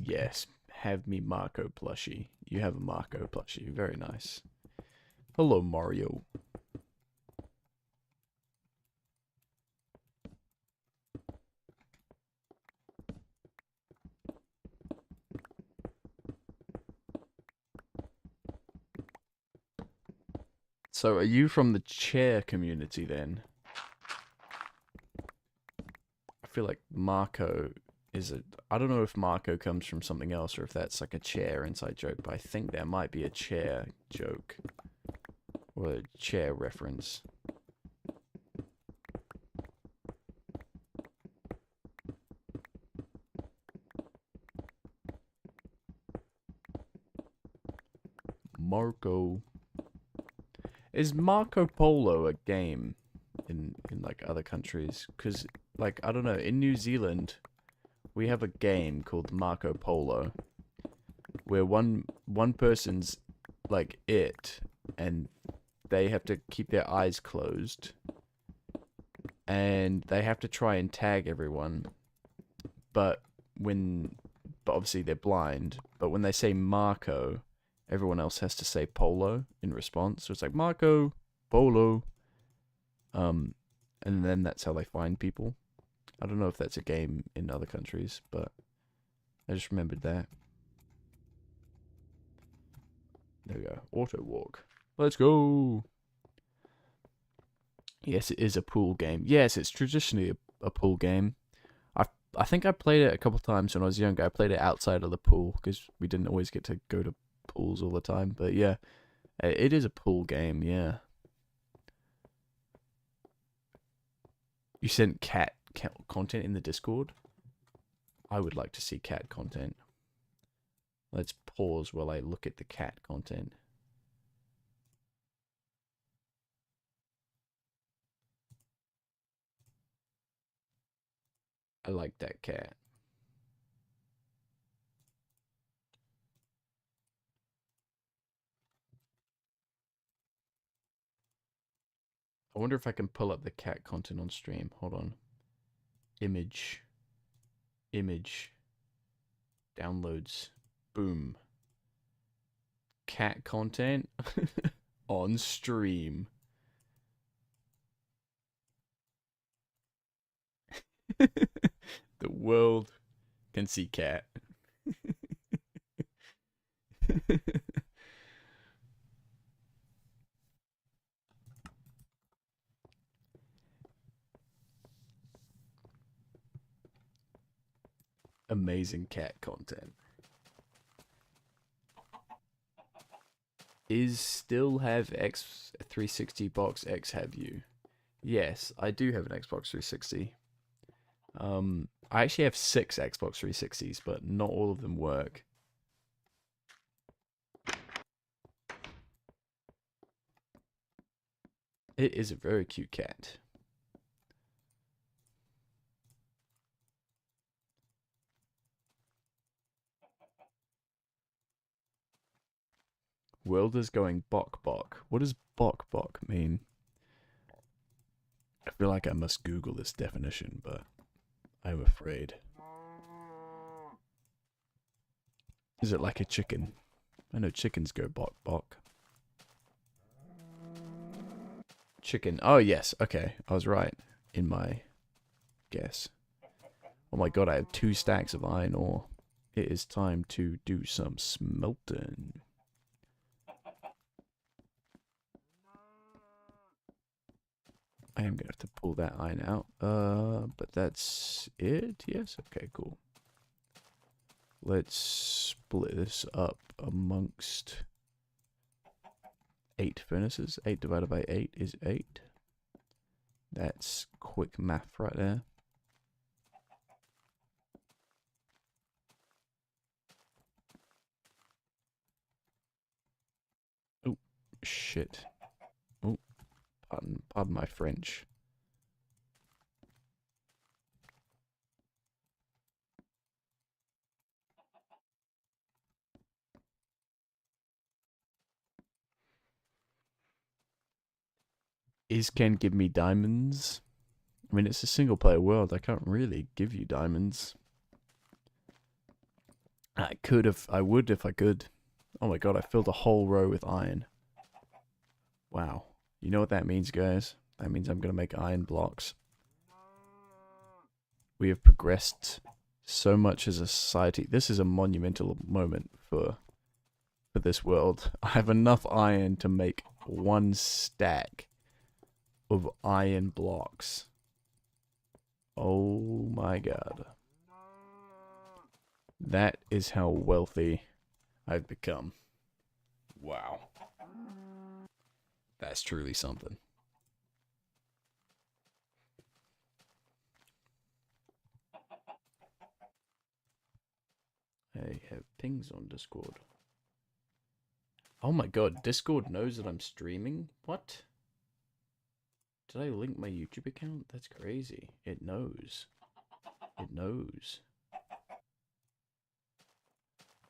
Yes. Have me Marco plushie. You have a Marco plushie. Very nice. Hello, Mario. So, are you from the chair community then? I feel like Marco is a... I don't know if Marco comes from something else or if that's like a chair inside joke, but I think there might be a chair joke. Or a chair reference. Marco. Is Marco Polo a game in like other countries? Because like I don't know, in New Zealand we have a game called Marco Polo where one person's like it and they have to keep their eyes closed and they have to try and tag everyone, but obviously they're blind, but when they say Marco, everyone else has to say Polo in response. So it's like Marco Polo, and then that's how they find people. I don't know if that's a game in other countries, but I just remembered that. There we go. Auto walk. Let's go. Yes, it is a pool game. Yes, it's traditionally a pool game. I think I played it a couple times when I was younger. I played it outside of the pool because we didn't always get to go to pools all the time. But yeah, it is a pool game, yeah. You sent cat content in the Discord? I would like to see cat content. Let's pause while I look at the cat content. I like that cat. I wonder if I can pull up the cat content on stream. Hold on. Image. Downloads. Boom. Cat content on stream. The world can see cat. Amazing cat content. Is still have X360 box X have you? Yes, I do have an Xbox 360. I actually have 6 Xbox 360s, but not all of them work. It is a very cute cat. World is going bok bok. What does bok bok mean? I feel like I must Google this definition, but I'm afraid. Is it like a chicken? I know chickens go bok bok. Chicken. Oh, yes. Okay. I was right in my guess. Oh my god, I have 2 stacks of iron ore. It is time to do some smelting. I am going to have to pull that iron out. But that's it? Yes? Okay, cool. Let's split this up amongst 8 furnaces. 8 divided by 8 is 8. That's quick math right there. Oh, shit. Oh, pardon my French. Is Ken give me diamonds? I mean, it's a single player world. I can't really give you diamonds. I would if I could. Oh my god, I filled a whole row with iron. Wow. You know what that means, guys? That means I'm going to make iron blocks. We have progressed so much as a society. This is a monumental moment for this world. I have enough iron to make 1 stack of iron blocks. Oh my god. That is how wealthy I've become. Wow. That's truly something. I have pings on Discord. Oh my god, Discord knows that I'm streaming? What? Did I link my YouTube account? That's crazy. It knows. It knows.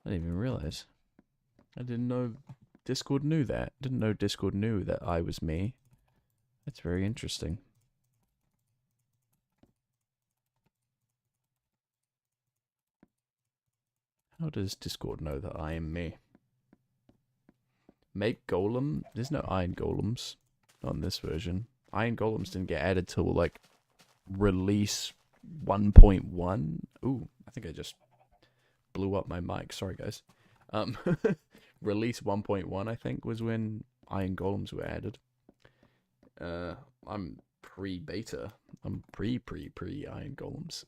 I didn't even realize. I didn't know Discord knew that. Didn't know Discord knew that I was me. That's very interesting. How does Discord know that I am me? Make golem? There's no iron golems on this version. Iron golems didn't get added till like release 1.1. Ooh, I think I just blew up my mic. Sorry, guys. Release 1.1, I think, was when iron golems were added. I'm pre-beta. I'm pre-iron golems.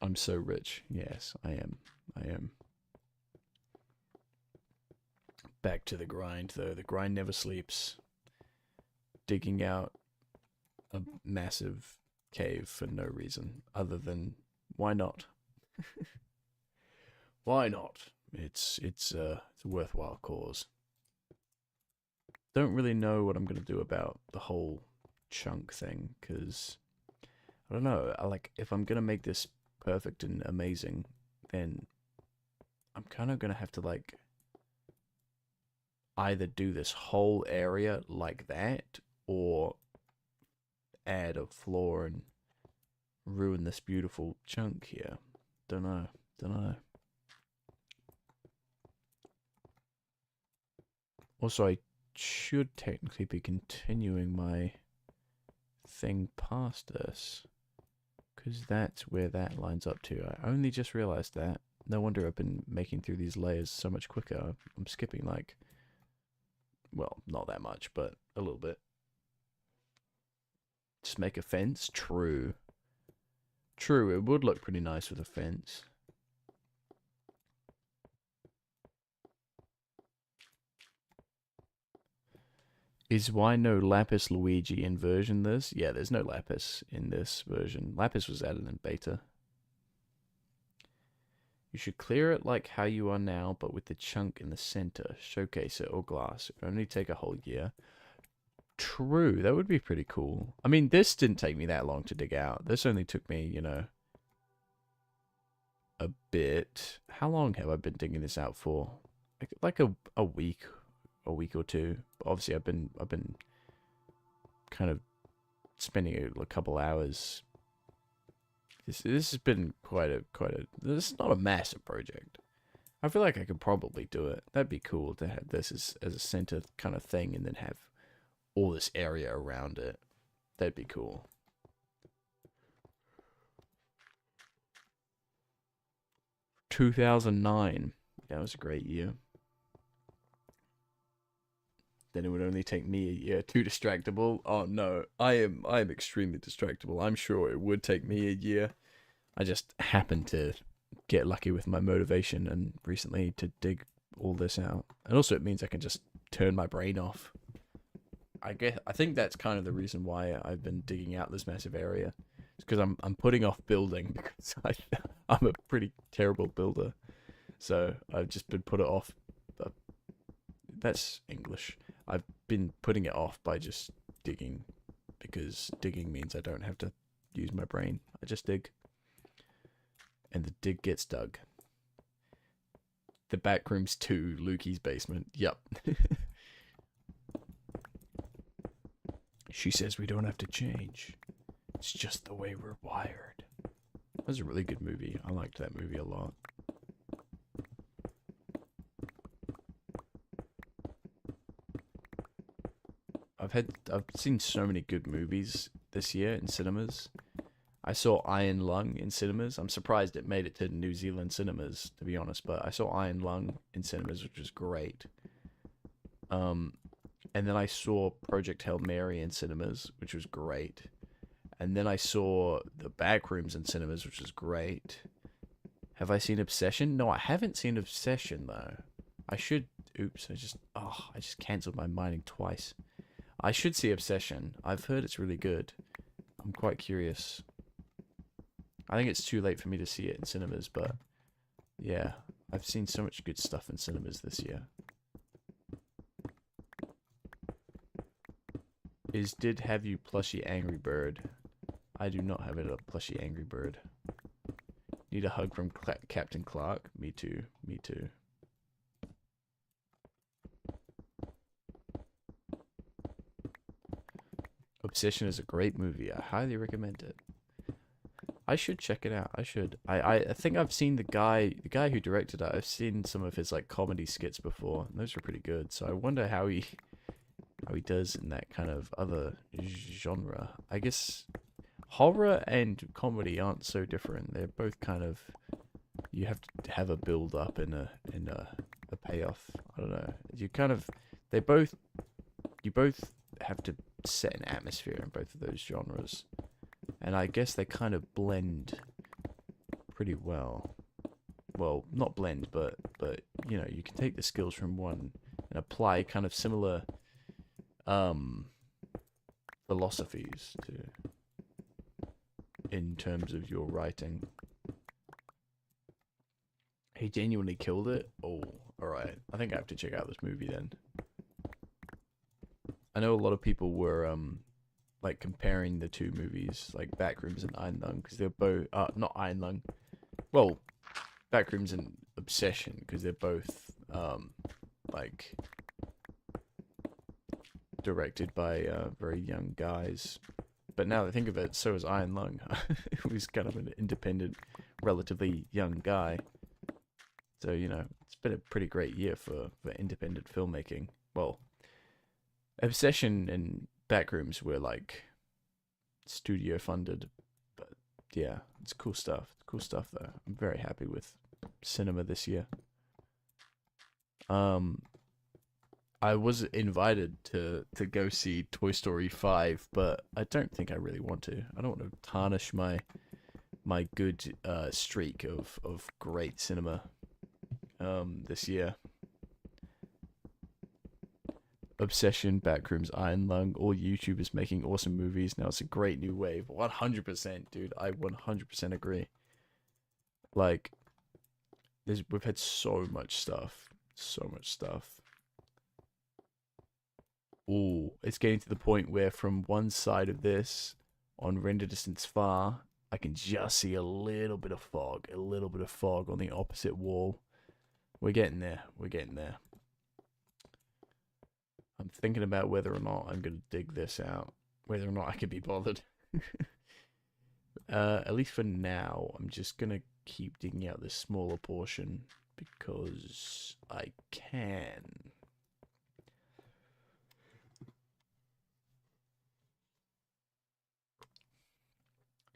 I'm so rich. Yes, I am. I am. Back to the grind, though. The grind never sleeps. Digging out a massive cave for no reason other than why not? Why not? It's a worthwhile cause. Don't really know what I'm gonna do about the whole chunk thing, because I don't know. If I'm gonna make this perfect and amazing, then I'm kind of gonna have to like either do this whole area like that or add a floor and ruin this beautiful chunk here. Don't know. Also, I should technically be continuing my thing past this, because that's where that lines up to. I only just realized that. No wonder I've been making through these layers so much quicker. I'm skipping like, well, not that much, but a little bit. Just make a fence? True. True, it would look pretty nice with a fence. Is why no Lapis Luigi in version this? Yeah, there's no Lapis in this version. Lapis was added in beta. You should clear it like how you are now, but with the chunk in the center. Showcase it or glass. It would only take a whole year. True, that would be pretty cool. I mean, this didn't take me that long to dig out. This only took me, you know, a bit. How long have I been digging this out for? Like a week or two. But obviously, I've been kind of spending a couple hours. This has been quite a. This is not a massive project. I feel like I could probably do it. That'd be cool to have this as a center kind of thing, and then have all this area around it. That'd be cool. (2009). That was a great year. Then it would only take me a year. Too distractible. Oh no, I am extremely distractible. I'm sure it would take me a year. I just happened to get lucky with my motivation and recently to dig all this out. And also it means I can just turn my brain off. I think that's kind of the reason why I've been digging out this massive area. It's because I'm putting off building because I'm a pretty terrible builder. So I've just been put it off. That's English. I've been putting it off by just digging, because digging means I don't have to use my brain. I just dig. And the dig gets dug. The Backrooms 2, Lukey's basement. Yep. She says we don't have to change. It's just the way we're wired. That was a really good movie. I liked that movie a lot. I've seen so many good movies this year in cinemas. I saw Iron Lung in cinemas. I'm surprised it made it to New Zealand cinemas, to be honest, but I saw Iron Lung in cinemas, which was great. And then I saw Project Hail Mary in cinemas, which was great. And then I saw The Backrooms in cinemas, which was great. Have I seen Obsession? No, I haven't seen Obsession, though. I should... Oops, I just cancelled my mining twice. I should see Obsession. I've heard it's really good. I'm quite curious. I think it's too late for me to see it in cinemas, but... yeah, I've seen so much good stuff in cinemas this year. Did have you plushie Angry Bird? I do not have a plushie Angry Bird. Need a hug from Captain Clark? Me too. Me too. Obsession is a great movie. I highly recommend it. I should check it out. I should. I think I've seen the guy who directed it. I've seen some of his like comedy skits before, and those are pretty good. So I wonder how he does in that kind of other genre. I guess horror and comedy aren't so different. They're both kind of, you have to have a build up and a payoff. I don't know. You both have to set an atmosphere in both of those genres. And I guess they kind of blend pretty well. Well, not blend, but you know, you can take the skills from one and apply kind of similar philosophies in terms of your writing. He genuinely killed it. Oh, all right. I think I have to check out this movie then. I know a lot of people were like comparing the two movies, like Backrooms and Iron Lung, because they're both not Iron Lung. Well, Backrooms and Obsession, because they're both like directed by very young guys. But now that I think of it, so is Iron Lung. He was kind of an independent, relatively young guy. So, you know, it's been a pretty great year for independent filmmaking. Well, Obsession and Backrooms were like studio funded. But yeah, it's cool stuff. It's cool stuff though. I'm very happy with cinema this year. I was invited to go see Toy Story 5, but I don't think I really want to. I don't want to tarnish my good streak of great cinema this year. Obsession, Backrooms, Iron Lung, all YouTubers making awesome movies. Now it's a great new wave. 100%, dude. I 100% agree. Like, we've had so much stuff. So much stuff. Ooh, it's getting to the point where from one side of this, on render distance far, I can just see a little bit of fog. A little bit of fog on the opposite wall. We're getting there. We're getting there. I'm thinking about whether or not I'm going to dig this out. Whether or not I can be bothered. At least for now, I'm just going to keep digging out this smaller portion. Because I can.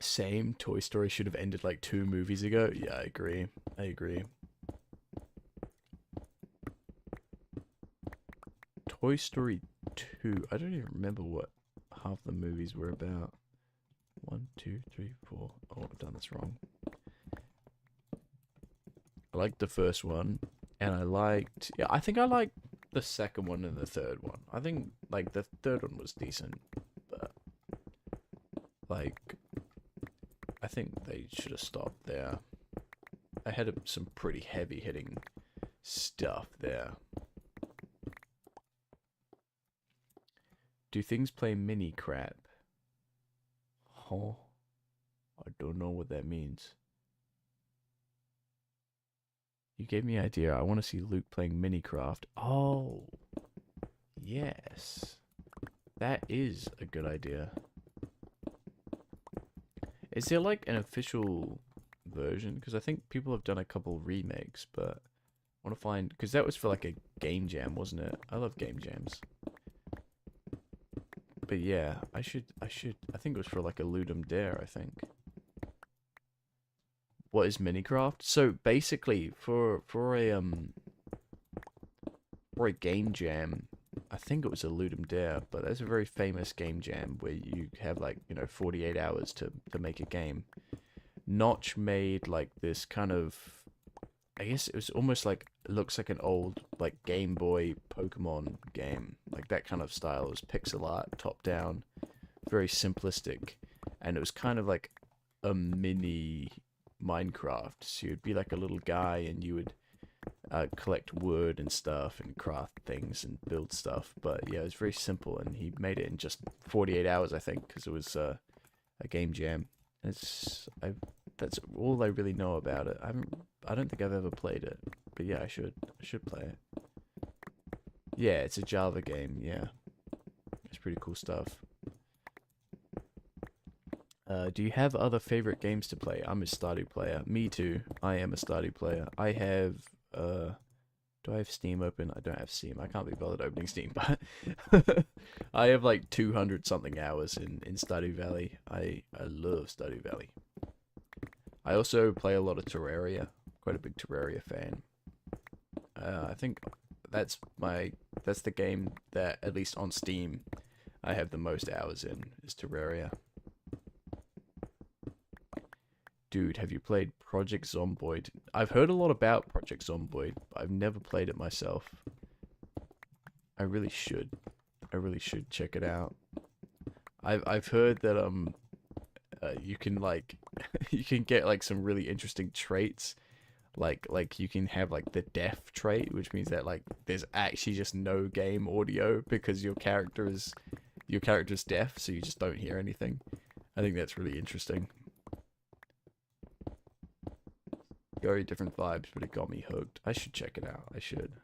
Same. Toy Story should have ended like 2 movies ago. Yeah, I agree. I agree. Toy Story 2. I don't even remember what half the movies were about. 1, 2, 3, 4. Oh, I've done this wrong. I liked the first one. and I liked, yeah, I think I liked the second one and the third one. I think like the third one was decent, but like I think they should have stopped there. I had some pretty heavy hitting stuff there. Do things play mini crap? Huh? I don't know what that means. You gave me an idea. I want to see Luke playing Minecraft. Oh, yes. That is a good idea. Is there like an official version? Because I think people have done a couple remakes, but I want to find, because that was for like a game jam, wasn't it? I love game jams. But yeah, I think it was for like a Ludum Dare, I think. What is Minecraft? So basically, for a game jam, I think it was a Ludum Dare, but there's a very famous game jam where you have like 48 hours to make a game. Notch made like this kind of, I guess it was almost like, it looks like an old like Game Boy Pokemon game, like that kind of style. It was pixel art, top down, very simplistic, and it was kind of like a mini Minecraft. So you'd be like a little guy and you would collect wood and stuff and craft things and build stuff. But yeah, it was very simple, and he made it in just 48 hours, I think, because it was a game jam. That's all I really know about it. I don't think I've ever played it, but yeah, I should play it. Yeah, it's a Java game. Yeah, it's pretty cool stuff. Do you have other favorite games to play? I'm a Stardew player. Me too. I am a Stardew player. I have do I have Steam open? I don't have Steam. I can't be bothered opening Steam, but I have like 200 something hours in Stardew Valley. I love Stardew Valley. I also play a lot of Terraria. Quite a big Terraria fan. I think that's the game that, at least on Steam, I have the most hours in, is Terraria. Dude, have you played Project Zomboid? I've heard a lot about Project Zomboid, but I've never played it myself. I really should. I really should check it out. I've heard that you can like you can get like some really interesting traits. Like you can have like the deaf trait, which means that like there's actually just no game audio because your character's deaf, so you just don't hear anything. I think that's really interesting. Very different vibes, but it got me hooked. I should check it out. I should.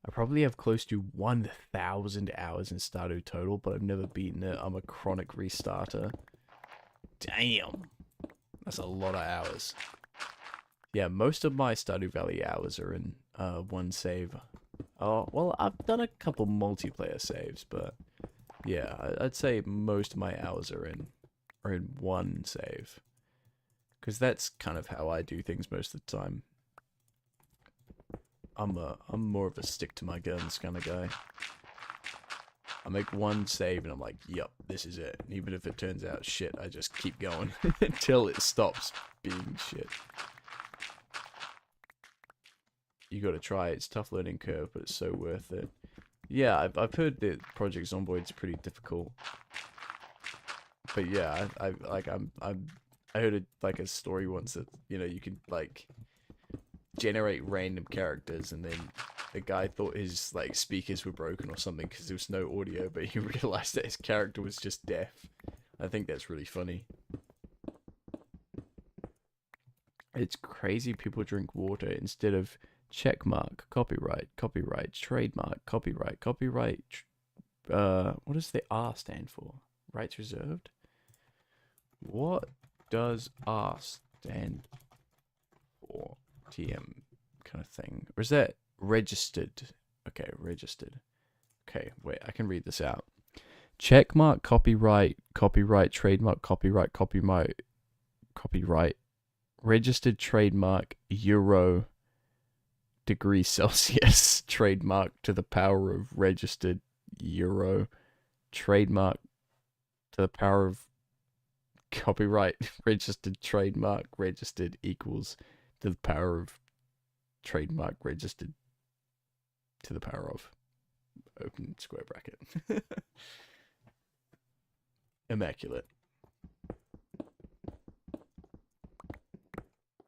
I probably have close to 1,000 hours in Stardew total, but I've never beaten it. I'm a chronic restarter. Damn. That's a lot of hours. Yeah, most of my Stardew Valley hours are in one save. Oh, well, I've done a couple multiplayer saves, but yeah, I'd say most of my hours are in one save. Because that's kind of how I do things most of the time. I'm more of a stick to my guns kind of guy. I make one save and I'm like, yep, this is it. And even if it turns out shit, I just keep going until it stops being shit. You gotta try it. It's a tough learning curve, but it's so worth it. Yeah, I've heard that Project Zomboid's pretty difficult. But yeah, I heard like a story once that you can like generate random characters, and then the guy thought his like speakers were broken or something because there was no audio, but he realized that his character was just deaf. I think that's really funny. It's crazy people drink water instead of checkmark, copyright, trademark, copyright. What does the R stand for? Rights reserved? What does R stand for? TM kind of thing. Or is that registered? Okay, registered. Okay, wait, I can read this out. Checkmark, copyright, trademark, copyright, registered trademark, euro, degree Celsius, trademark to the power of registered euro, trademark to the power of copyright, registered trademark, registered equals The power of trademark registered to the power of open square bracket. Immaculate.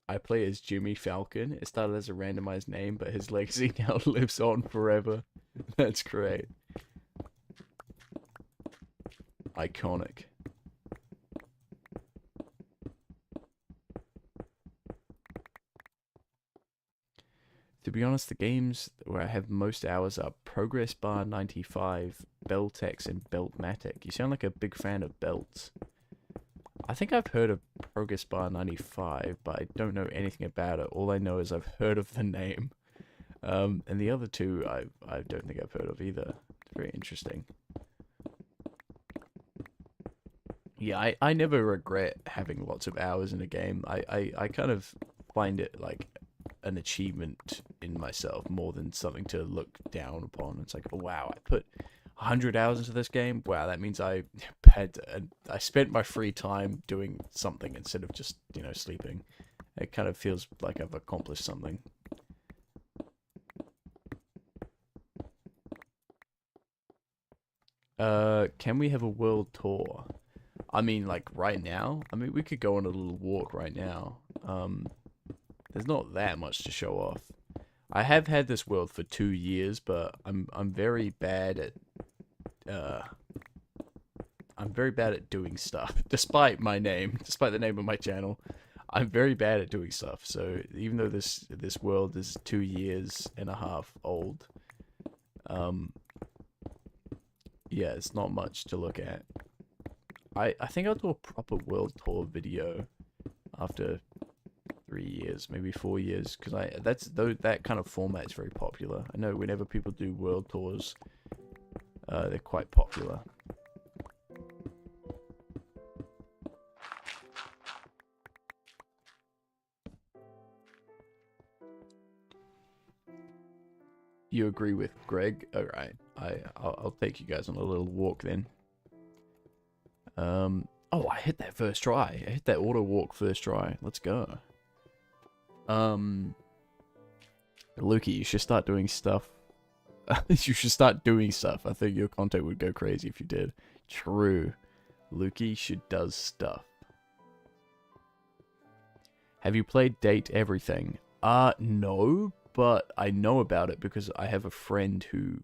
I play as Jimmy Falcon. It started as a randomized name, but his legacy now lives on forever. That's great. Iconic. To be honest, the games where I have most hours are Progress Bar 95, Beltex, and Beltmatic. You sound like a big fan of belts. I think I've heard of Progress Bar 95, but I don't know anything about it. All I know is I've heard of the name. And the other two, I don't think I've heard of either. It's very interesting. Yeah, I never regret having lots of hours in a game. I kind of find it like an achievement in myself more than something to look down upon. It's like, oh, wow, I put 100 hours into this game. Wow, that means I spent my free time doing something instead of just, sleeping. It kind of feels like I've accomplished something. Can we have a world tour? I mean, like right now? I mean, we could go on a little walk right now. There's not that much to show off. I have had this world for 2 years, but I'm very bad at doing stuff. Despite the name of my channel, I'm very bad at doing stuff. So even though this world is 2 years and a half old, yeah, it's not much to look at. I think I'll do a proper world tour video after 3 years, maybe 4 years, because that kind of format is very popular. I know whenever people do world tours, they're quite popular. You agree with Greg? All right, I'll take you guys on a little walk then. Oh, I hit that first try. I hit that auto walk first try. Let's go. Lukey, you should start doing stuff. You should start doing stuff. I think your content would go crazy if you did. True. Lukey should does stuff. Have you played Date Everything? No, but I know about it because I have a friend who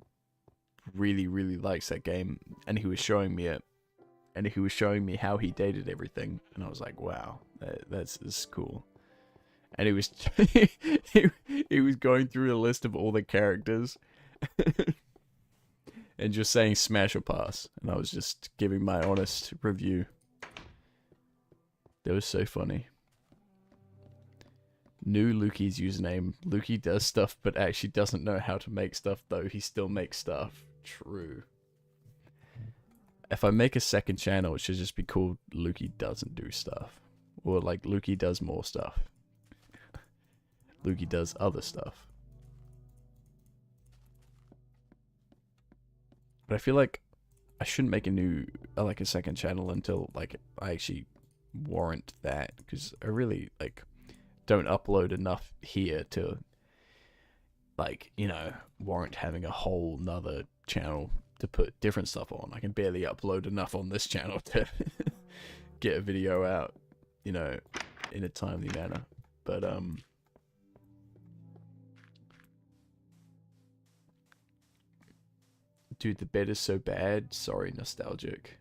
really, really likes that game, and he was showing me it. And he was showing me how he dated everything, and I was like, "Wow, that's cool." And he was he was going through a list of all the characters, and just saying smash or pass, and I was just giving my honest review. That was so funny. New Lukey's username. Lukey does stuff, but actually doesn't know how to make stuff, though he still makes stuff. True. If I make a second channel, it should just be called Lukey Doesn't Do Stuff. Or like Lukey Does More Stuff. Lukey Does Other Stuff. But I feel like I shouldn't make a second channel until like I actually warrant that. Because I really don't upload enough here to warrant having a whole nother channel to put different stuff on. I can barely upload enough on this channel to get a video out, in a timely manner. But dude, the bed is so bad. Sorry, nostalgic.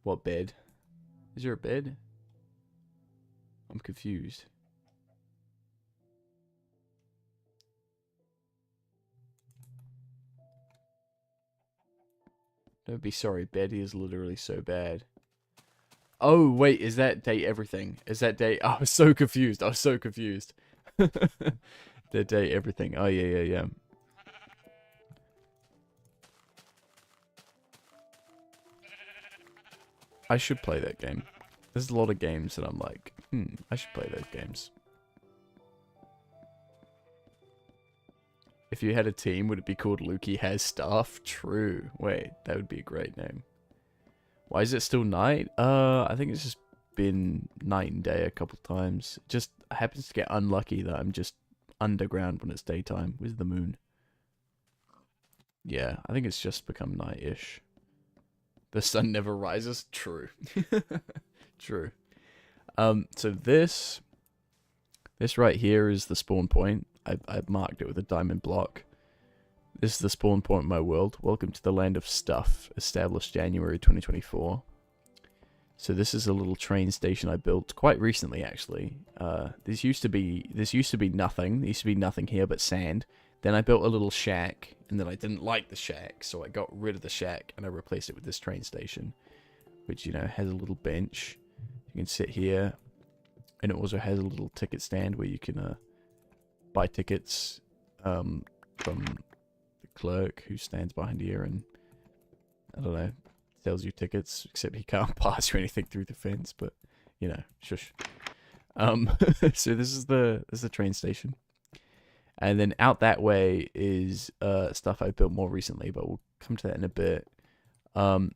What bed? Is there a bed? I'm confused. Don't be sorry, Betty is literally so bad. Oh, wait, is that Date Everything? Is that Date... I was so confused. The Date Everything. Oh, yeah. I should play that game. There's a lot of games that I'm like, I should play those games. If you had a team, would it be called Lukey Has Stuff? True. Wait, that would be a great name. Why is it still night? I think it's just been night and day a couple times. Just happens to get unlucky that I'm just underground when it's daytime with the moon. Yeah, I think it's just become night-ish. The sun never rises. True. True. So this right here is the spawn point. I've marked it with a diamond block. This is the spawn point of my world. Welcome to the land of stuff. Established January 2024. So this is a little train station I built quite recently, actually. This used to be nothing. There used to be nothing here but sand. Then I built a little shack, and then I didn't like the shack, so I got rid of the shack and I replaced it with this train station, which, you know, has a little bench. You can sit here, and it also has a little ticket stand where you can buy tickets from the clerk who stands behind here and, I don't know, sells you tickets, except he can't pass you anything through the fence, but, you know, shush. So this is the train station. And then out that way is stuff I built more recently, but we'll come to that in a bit. So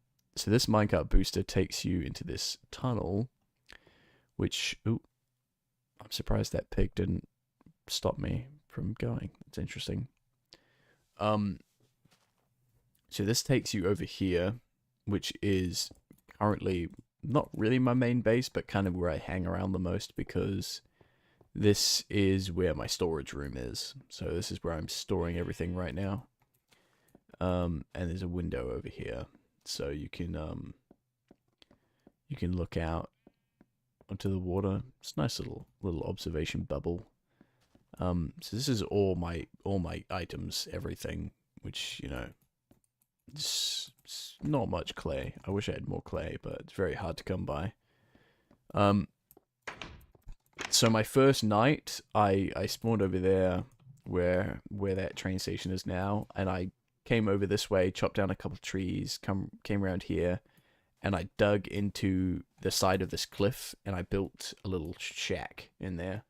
this minecart booster takes you into this tunnel, which, ooh, I'm surprised that pig didn't stop me from going. It's interesting. So this takes you over here, which is currently not really my main base, but kind of where I hang around the most, because this is where my storage room is. So this is where I'm storing everything right now. And there's a window over here, so you can look out onto the water. It's a nice little observation bubble. So this is all my items, everything, which, you know, it's not much clay. I wish I had more clay, but it's very hard to come by. So my first night, I spawned over there where that train station is now, and I came over this way, chopped down a couple of trees, came around here, and I dug into the side of this cliff, and I built a little shack in there.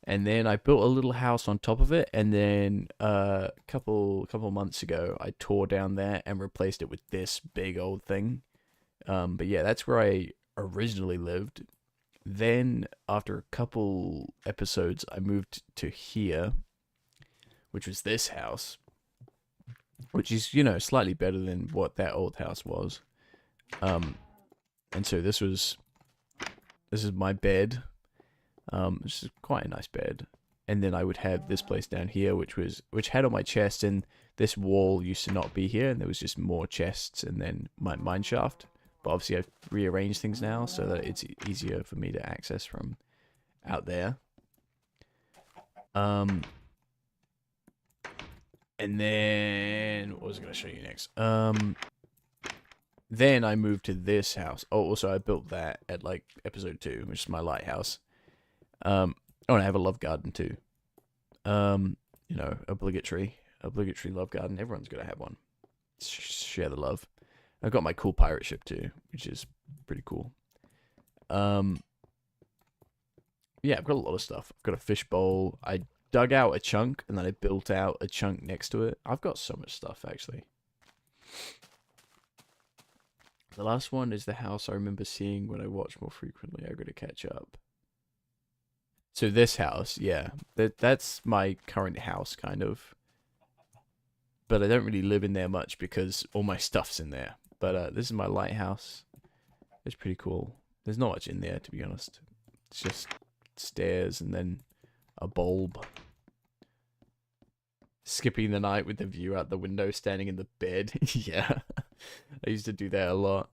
And then I built a little house on top of it, and then a couple months ago, I tore down there and replaced it with this big old thing. But yeah, that's where I originally lived. Then, after a couple episodes, I moved to here, which was this house, which is, you know, slightly better than what that old house was. And so this is my bed. Which is quite a nice bed. And then I would have this place down here, which had all my chests, and this wall used to not be here, and there was just more chests, and then my mine shaft. But obviously I've rearranged things now so that it's easier for me to access from out there. And then what was I going to show you next? Then I moved to this house. Oh, also I built that at like episode 2, which is my lighthouse. Oh, and I have a love garden too. You know, obligatory love garden. Everyone's got to have one. Share the love. I've got my cool pirate ship too, which is pretty cool. Yeah, I've got a lot of stuff. I've got a fish bowl. I dug out a chunk, and then I built out a chunk next to it. I've got so much stuff, actually. The last one is the house I remember seeing when I watch more frequently. I've got to catch up. So this house, yeah, that's my current house, kind of. But I don't really live in there much because all my stuff's in there. But this is my lighthouse. It's pretty cool. There's not much in there, to be honest. It's just stairs and then a bulb. Skipping the night with the view out the window, standing in the bed. Yeah, I used to do that a lot.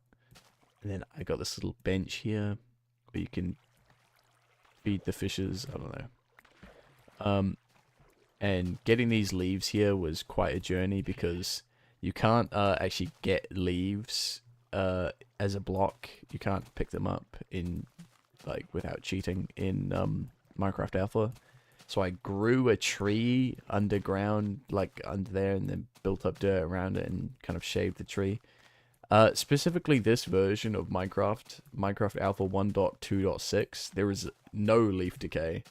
And then I got this little bench here where you can feed the fishes. I don't know. And getting these leaves here was quite a journey because you can't actually get leaves as a block. You can't pick them up in without cheating in Minecraft Alpha. So I grew a tree underground, like under there, and then built up dirt around it and kind of shaved the tree. Specifically this version of Minecraft Alpha 1.2.6, there is no leaf decay.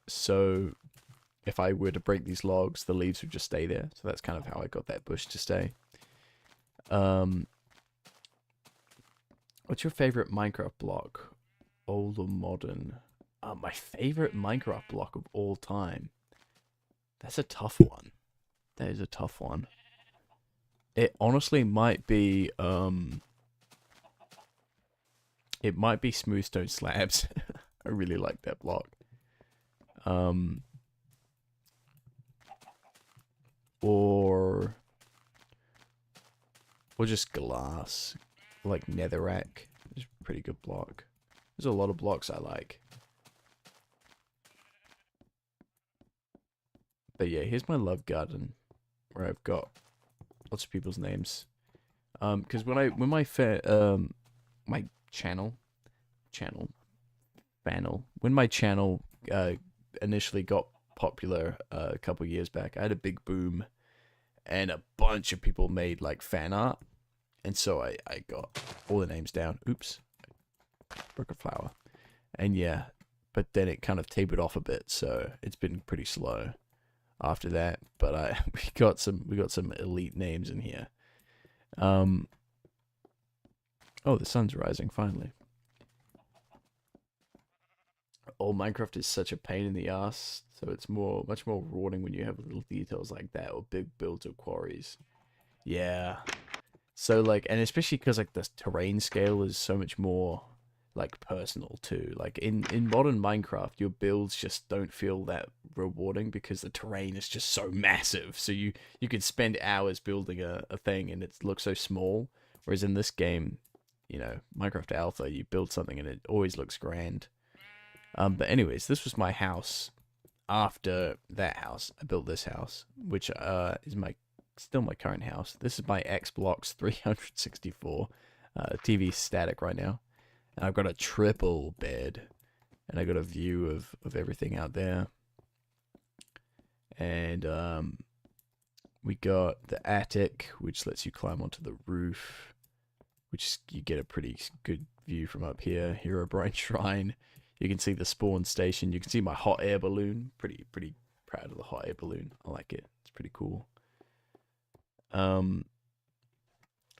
So if I were to break these logs, the leaves would just stay there. So that's kind of how I got that bush to stay. What's your favorite Minecraft block? Old or modern? My favorite Minecraft block of all time. That's a tough one. That is a tough one. It honestly might be it might be smooth stone slabs. I really like that block. Or just glass, like netherrack. It's a pretty good block. There's a lot of blocks I like. But yeah, here's my love garden, where I've got lots of people's names. Because when my channel, when my channel initially got popular a couple years back, I had a big boom, and a bunch of people made like fan art, and so I got all the names down. Oops, broke a flower, and yeah, but then it kind of tapered off a bit, so it's been pretty slow after that. But we got some elite names in here. Oh, the sun's rising finally. Oh, Minecraft is such a pain in the ass, so it's much more rewarding when you have little details like that, or big builds or quarries. Yeah. So like, and especially because like the terrain scale is so much more like personal too. Like in modern Minecraft, your builds just don't feel that rewarding because the terrain is just so massive. So you could spend hours building a thing and it looks so small. Whereas in this game, you know, Minecraft Alpha, you build something and it always looks grand. But anyways, this was my house. After that house, I built this house, which is still my current house. This is my Xbox 364. TV's static right now. And I've got a triple bed. And I got a view of everything out there. And we got the attic, which lets you climb onto the roof, which you get a pretty good view from up here. Herobrine Shrine. You can see the spawn station. You can see my hot air balloon. Pretty proud of the hot air balloon. I like it. It's pretty cool.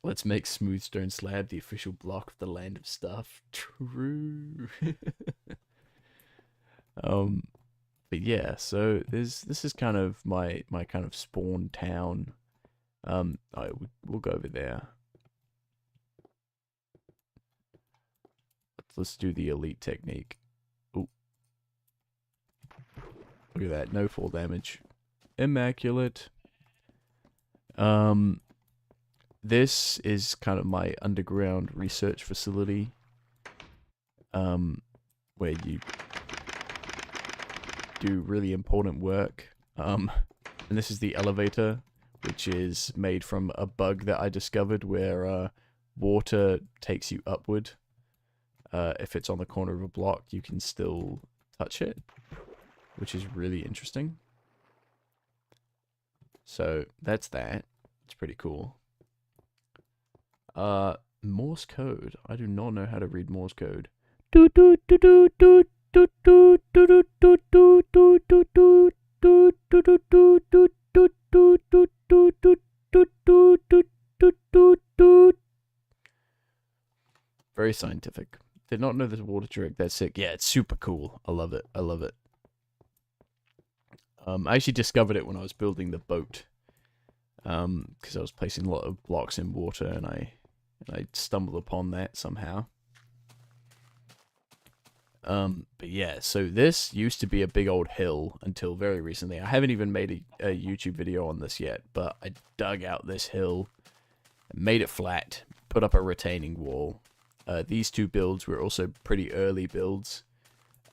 Let's make smooth stone slab the official block of the land of stuff. True. But yeah, so this is kind of my kind of spawn town. We'll go over there. Let's do the elite technique. Ooh. Look at that, no fall damage. Immaculate. This is kind of my underground research facility. Where you do really important work. And this is the elevator, which is made from a bug that I discovered where water takes you upward. If it's on the corner of a block, you can still touch it, which is really interesting. So that's that. It's pretty cool. Morse code. I do not know how to read Morse code. Very scientific. Did not know this water trick. That's sick. Yeah, it's super cool. I love it. I love it. I actually discovered it when I was building the boat. Because I was placing a lot of blocks in water, and I stumbled upon that somehow. But yeah, so this used to be a big old hill until very recently. I haven't even made a YouTube video on this yet, but I dug out this hill, made it flat, put up a retaining wall. These two builds were also pretty early builds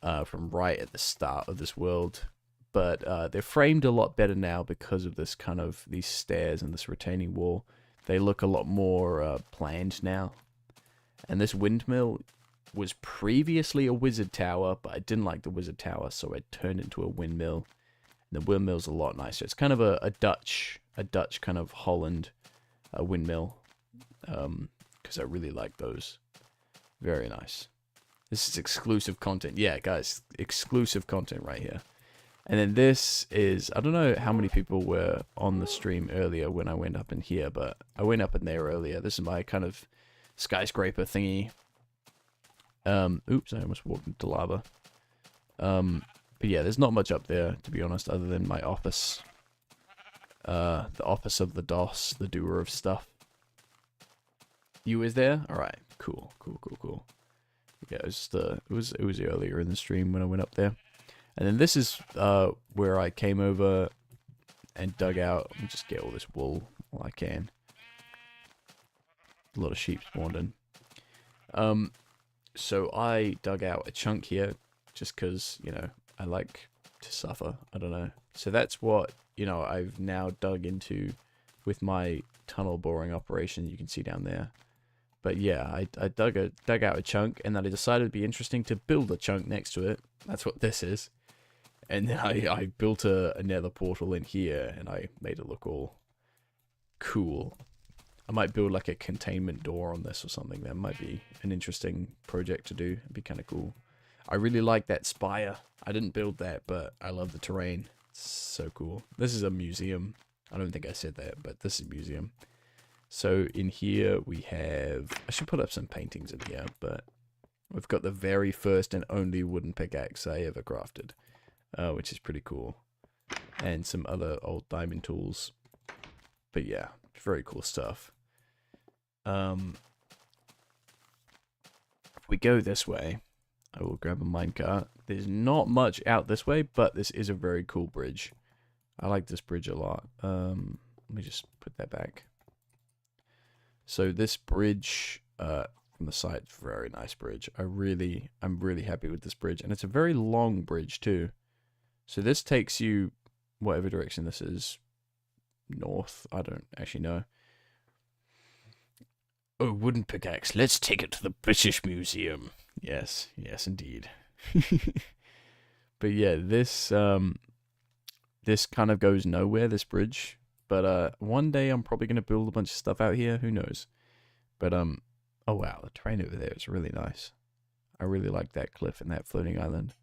from right at the start of this world. But they're framed a lot better now because of this kind of these stairs and this retaining wall. They look a lot more planned now. And this windmill was previously a wizard tower, but I didn't like the wizard tower, so I turned into a windmill. And the windmill's a lot nicer. It's kind of a Dutch kind of Holland windmill, because I really like those. Very nice. This is exclusive content. Yeah, guys, exclusive content right here. And then this is, I don't know how many people were on the stream earlier when I went up in here, but I went up in there earlier. This is my kind of skyscraper thingy. Oops, I almost walked into lava. But yeah, there's not much up there, to be honest, other than my office. The office of the DOS, the doer of stuff. You was there? Alright, cool. Yeah, it was just, it was earlier in the stream when I went up there. And then this is, where I came over and dug out. Let me just get all this wool while I can. A lot of sheep spawned in. So I dug out a chunk here, just because, you know, I like to suffer. I don't know. So that's what, you know, I've now dug into with my tunnel boring operation. You can see down there. But yeah, I dug out a chunk, and then I decided it'd be interesting to build a chunk next to it. That's what this is. And then I built a nether portal in here, and I made it look all cool. I might build like a containment door on this or something. That might be an interesting project to do. It'd be kind of cool. I really like that spire. I didn't build that, but I love the terrain. It's so cool. This is a museum. I don't think I said that, but this is a museum. So in here we have... I should put up some paintings in here, but we've got the very first and only wooden pickaxe I ever crafted, which is pretty cool. And some other old diamond tools. But yeah, very cool stuff. If we go this way, I will grab a minecart. There's not much out this way, but this is a very cool bridge. I like this bridge a lot. Let me just put that back. So this bridge from the side, very nice bridge. I'm really happy with this bridge, and it's a very long bridge too. So this takes you whatever direction this is. North, I don't actually know. Oh, wooden pickaxe. Let's take it to the British Museum. Yes, indeed. But yeah, this this kind of goes nowhere, this bridge. But one day I'm probably gonna build a bunch of stuff out here. Who knows? But oh wow, the terrain over there is really nice. I really like that cliff and that floating island.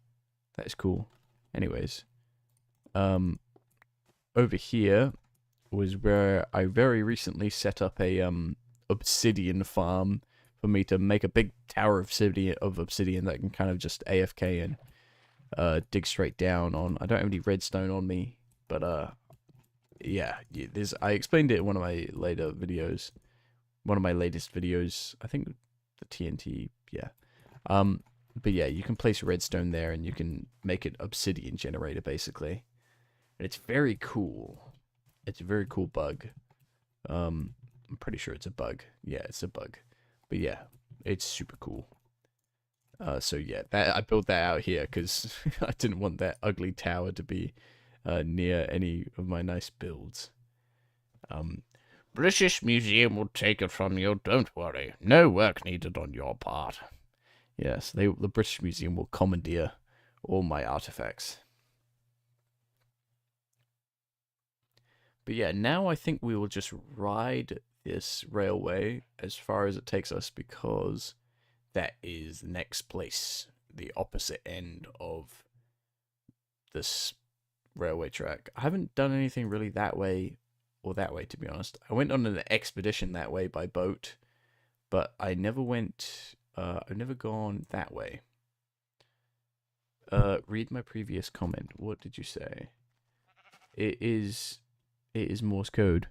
That is cool. Anyways, over here was where I very recently set up a obsidian farm for me to make a big tower of obsidian that can kind of just AFK and dig straight down on. I don't have any redstone on me, but yeah, I explained it in one of my later videos, one of my latest videos. I think the TNT, yeah. But yeah, you can place redstone there, and you can make an obsidian generator basically, and it's very cool. It's a very cool bug. I'm pretty sure it's a bug. Yeah, it's a bug. But yeah, it's super cool. So yeah, I built that out here because I didn't want that ugly tower to be near any of my nice builds. British Museum will take it from you, don't worry. No work needed on your part. Yes, the British Museum will commandeer all my artifacts. But yeah, now I think we will just ride this railway as far as it takes us, because that is the next place, the opposite end of this railway track. I haven't done anything really that way or that way, to be honest. I went on an expedition that way by boat, but I never went, I've never gone that way. Read my previous comment. What did you say? It is Morse code.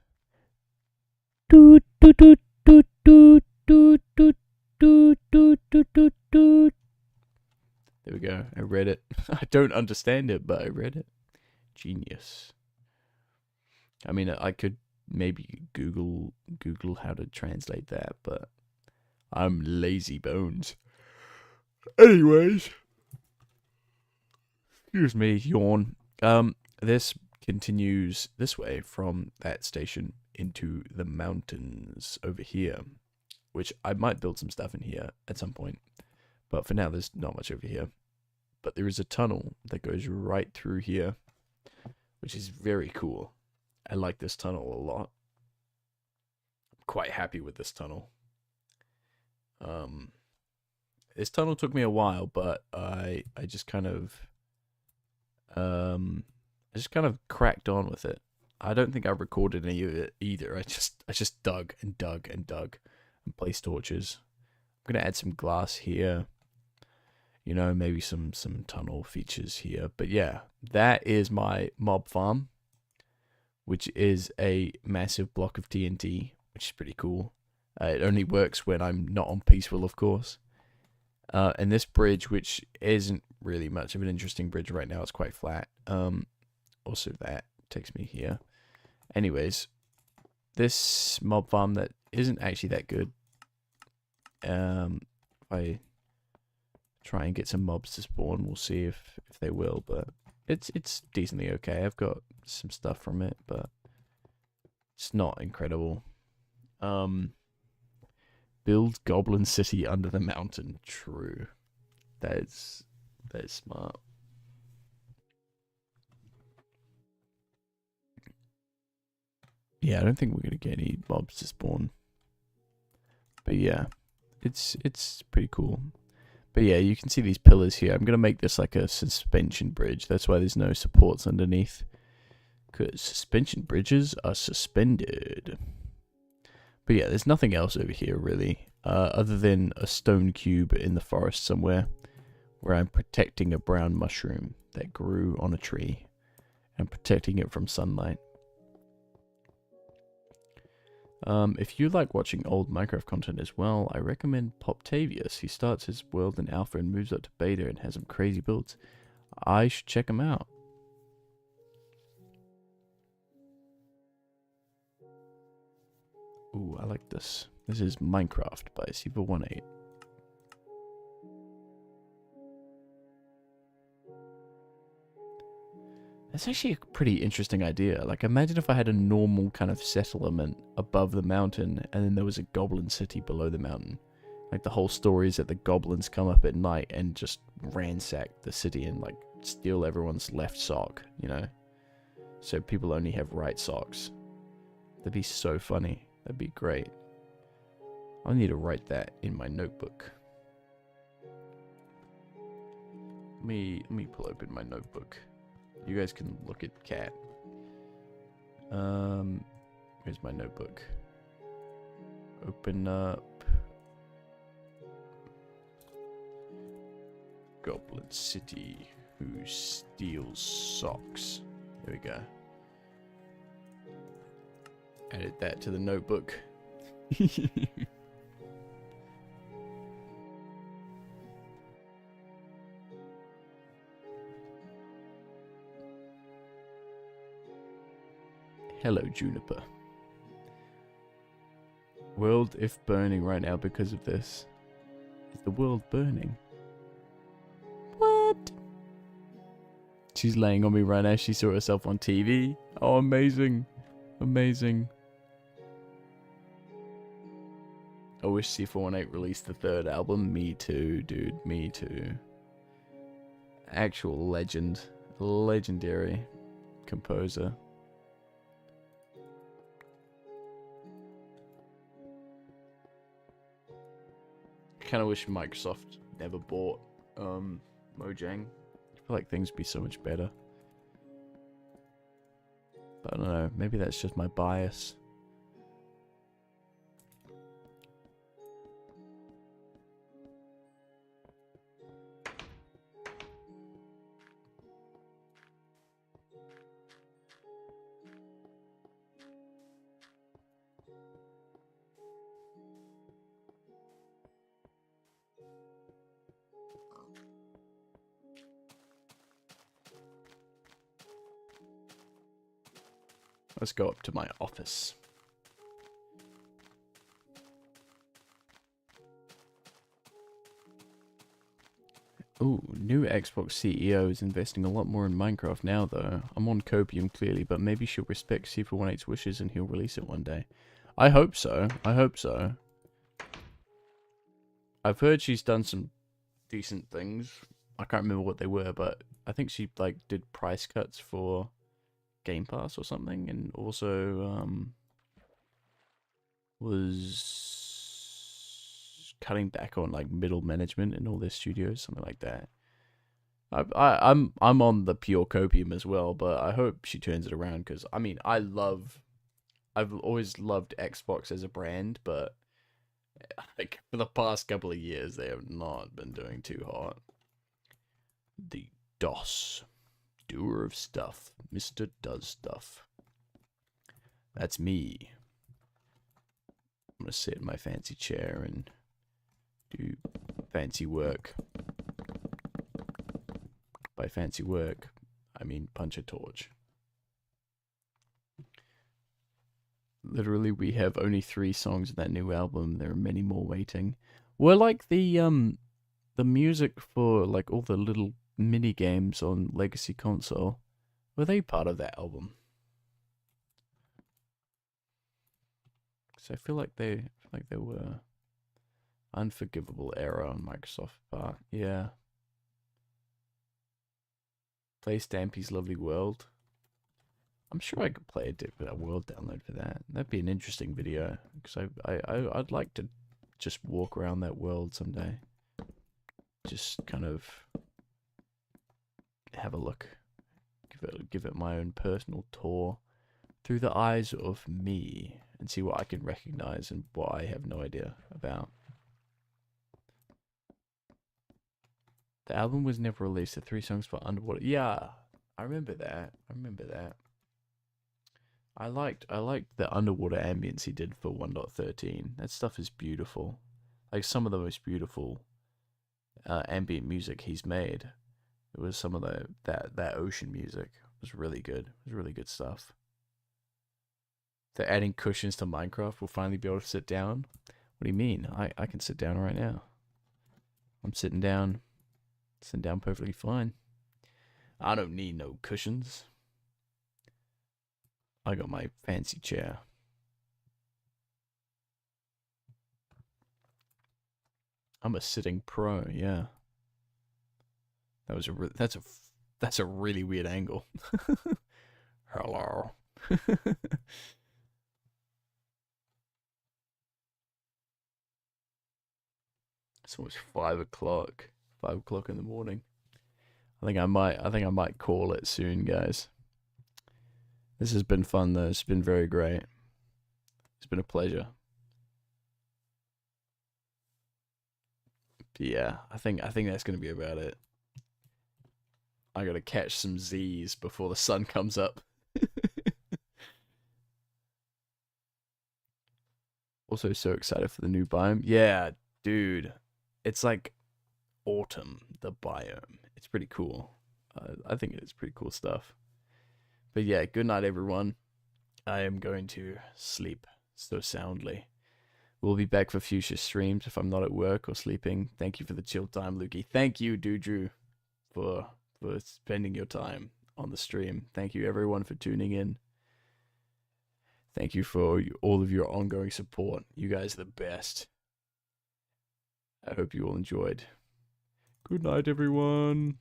Doot doot doot doot doot doot doot doot doot doot doot doot. There we go. I read it. I don't understand it, but I read it. Genius. I mean, I could maybe Google how to translate that, but I'm lazy bones. Anyways, excuse me, yawn. This continues this way from that station into the mountains over here, which I might build some stuff in here at some point, but for now there's not much over here. But there is a tunnel that goes right through here, which is very cool. I like this tunnel a lot. I'm quite happy with this tunnel. This tunnel took me a while, but I just kind of cracked on with it. I don't think I recorded any of it either. I just dug and dug and dug and placed torches. I'm gonna add some glass here. You know, maybe some tunnel features here. But yeah, that is my mob farm, which is a massive block of TNT, which is pretty cool. It only works when I'm not on peaceful, of course. And this bridge, which isn't really much of an interesting bridge right now, it's quite flat. Also, that takes me here. Anyways, this mob farm that isn't actually that good. If I try and get some mobs to spawn, we'll see if they will, but it's decently okay. I've got some stuff from it, but it's not incredible. Build Goblin City under the mountain. True. That is smart. Yeah, I don't think we're gonna get any mobs to spawn. But yeah, it's pretty cool. But yeah, you can see these pillars here. I'm gonna make this like a suspension bridge. That's why there's no supports underneath. Because suspension bridges are suspended. But yeah, there's nothing else over here really, other than a stone cube in the forest somewhere, where I'm protecting a brown mushroom that grew on a tree. I'm protecting it from sunlight. If you like watching old Minecraft content as well, I recommend Poptavius. He starts his world in alpha and moves up to beta and has some crazy builds. I should check him out. Ooh, I like this. This is Minecraft by Siva18. That's actually a pretty interesting idea. Like, imagine if I had a normal kind of settlement above the mountain, and then there was a goblin city below the mountain. Like, the whole story is that the goblins come up at night and just ransack the city and, like, steal everyone's left sock, you know? So people only have right socks. That'd be so funny. That'd be great. I need to write that in my notebook. Let me pull open my notebook. You guys can look at Cat. Here's my notebook. Open up. Goblin City, who steals socks. There we go. Added that to the notebook. Hello, Juniper. World if burning right now because of this. Is the world burning? What? She's laying on me right now. She saw herself on TV. Oh, amazing. Amazing. I wish C418 released the third album. Me too, dude. Me too. Actual legend. Legendary composer. Kind of wish Microsoft never bought Mojang. I feel like things would be so much better. But I don't know, maybe that's just my bias. Let's go up to my office. Ooh, new Xbox CEO is investing a lot more in Minecraft now, though. I'm on Copium, clearly, but maybe she'll respect C418's wishes and he'll release it one day. I hope so. I hope so. I've heard she's done some decent things. I can't remember what they were, but I think she, like, did price cuts for Game Pass or something, and also was cutting back on like middle management in all their studios, something like that. I'm on the pure copium as well, but I hope she turns it around because I mean I've always loved Xbox as a brand, but like for the past couple of years they have not been doing too hot. The DOS. Doer of stuff. Mr. Does Stuff. That's me. I'm gonna sit in my fancy chair and do fancy work. By fancy work, I mean punch a torch. Literally, we have only 3 songs in that new album. There are many more waiting. We're like the music for like all the little mini games on Legacy Console. Were they part of that album? So I feel like they were. Unforgivable error on Microsoft part. Yeah. Play Stampy's Lovely World. I'm sure I could play a world download for that. That'd be an interesting video, because I'd like to just walk around that world someday. Just kind of have a look. Give it my own personal tour through the eyes of me and see what I can recognize and what I have no idea about. The album was never released. The 3 songs for Underwater. Yeah, I remember that. I liked the underwater ambience he did for 1.13. That stuff is beautiful. Like some of the most beautiful ambient music he's made. It was some of that ocean music. It was really good. It was really good stuff. They're adding cushions to Minecraft. We'll finally be able to sit down. What do you mean? I can sit down right now. I'm sitting down perfectly fine. I don't need no cushions. I got my fancy chair. I'm a sitting pro, yeah. That's a really weird angle. Hello. It's almost 5 o'clock. 5 o'clock in the morning. I think I might call it soon, guys. This has been fun though. It's been very great. It's been a pleasure. But yeah, I think that's gonna be about it. I gotta catch some Z's before the sun comes up. Also so excited for the new biome. Yeah, dude. It's like autumn, the biome. It's pretty cool. I think it is pretty cool stuff. But yeah, good night, everyone. I am going to sleep so soundly. We'll be back for future streams if I'm not at work or sleeping. Thank you for the chill time, Lukey. Thank you, Doodrew, for spending your time on the stream. Thank you, everyone, for tuning in. Thank you for all of your ongoing support. You guys are the best. I hope you all enjoyed. Good night, everyone.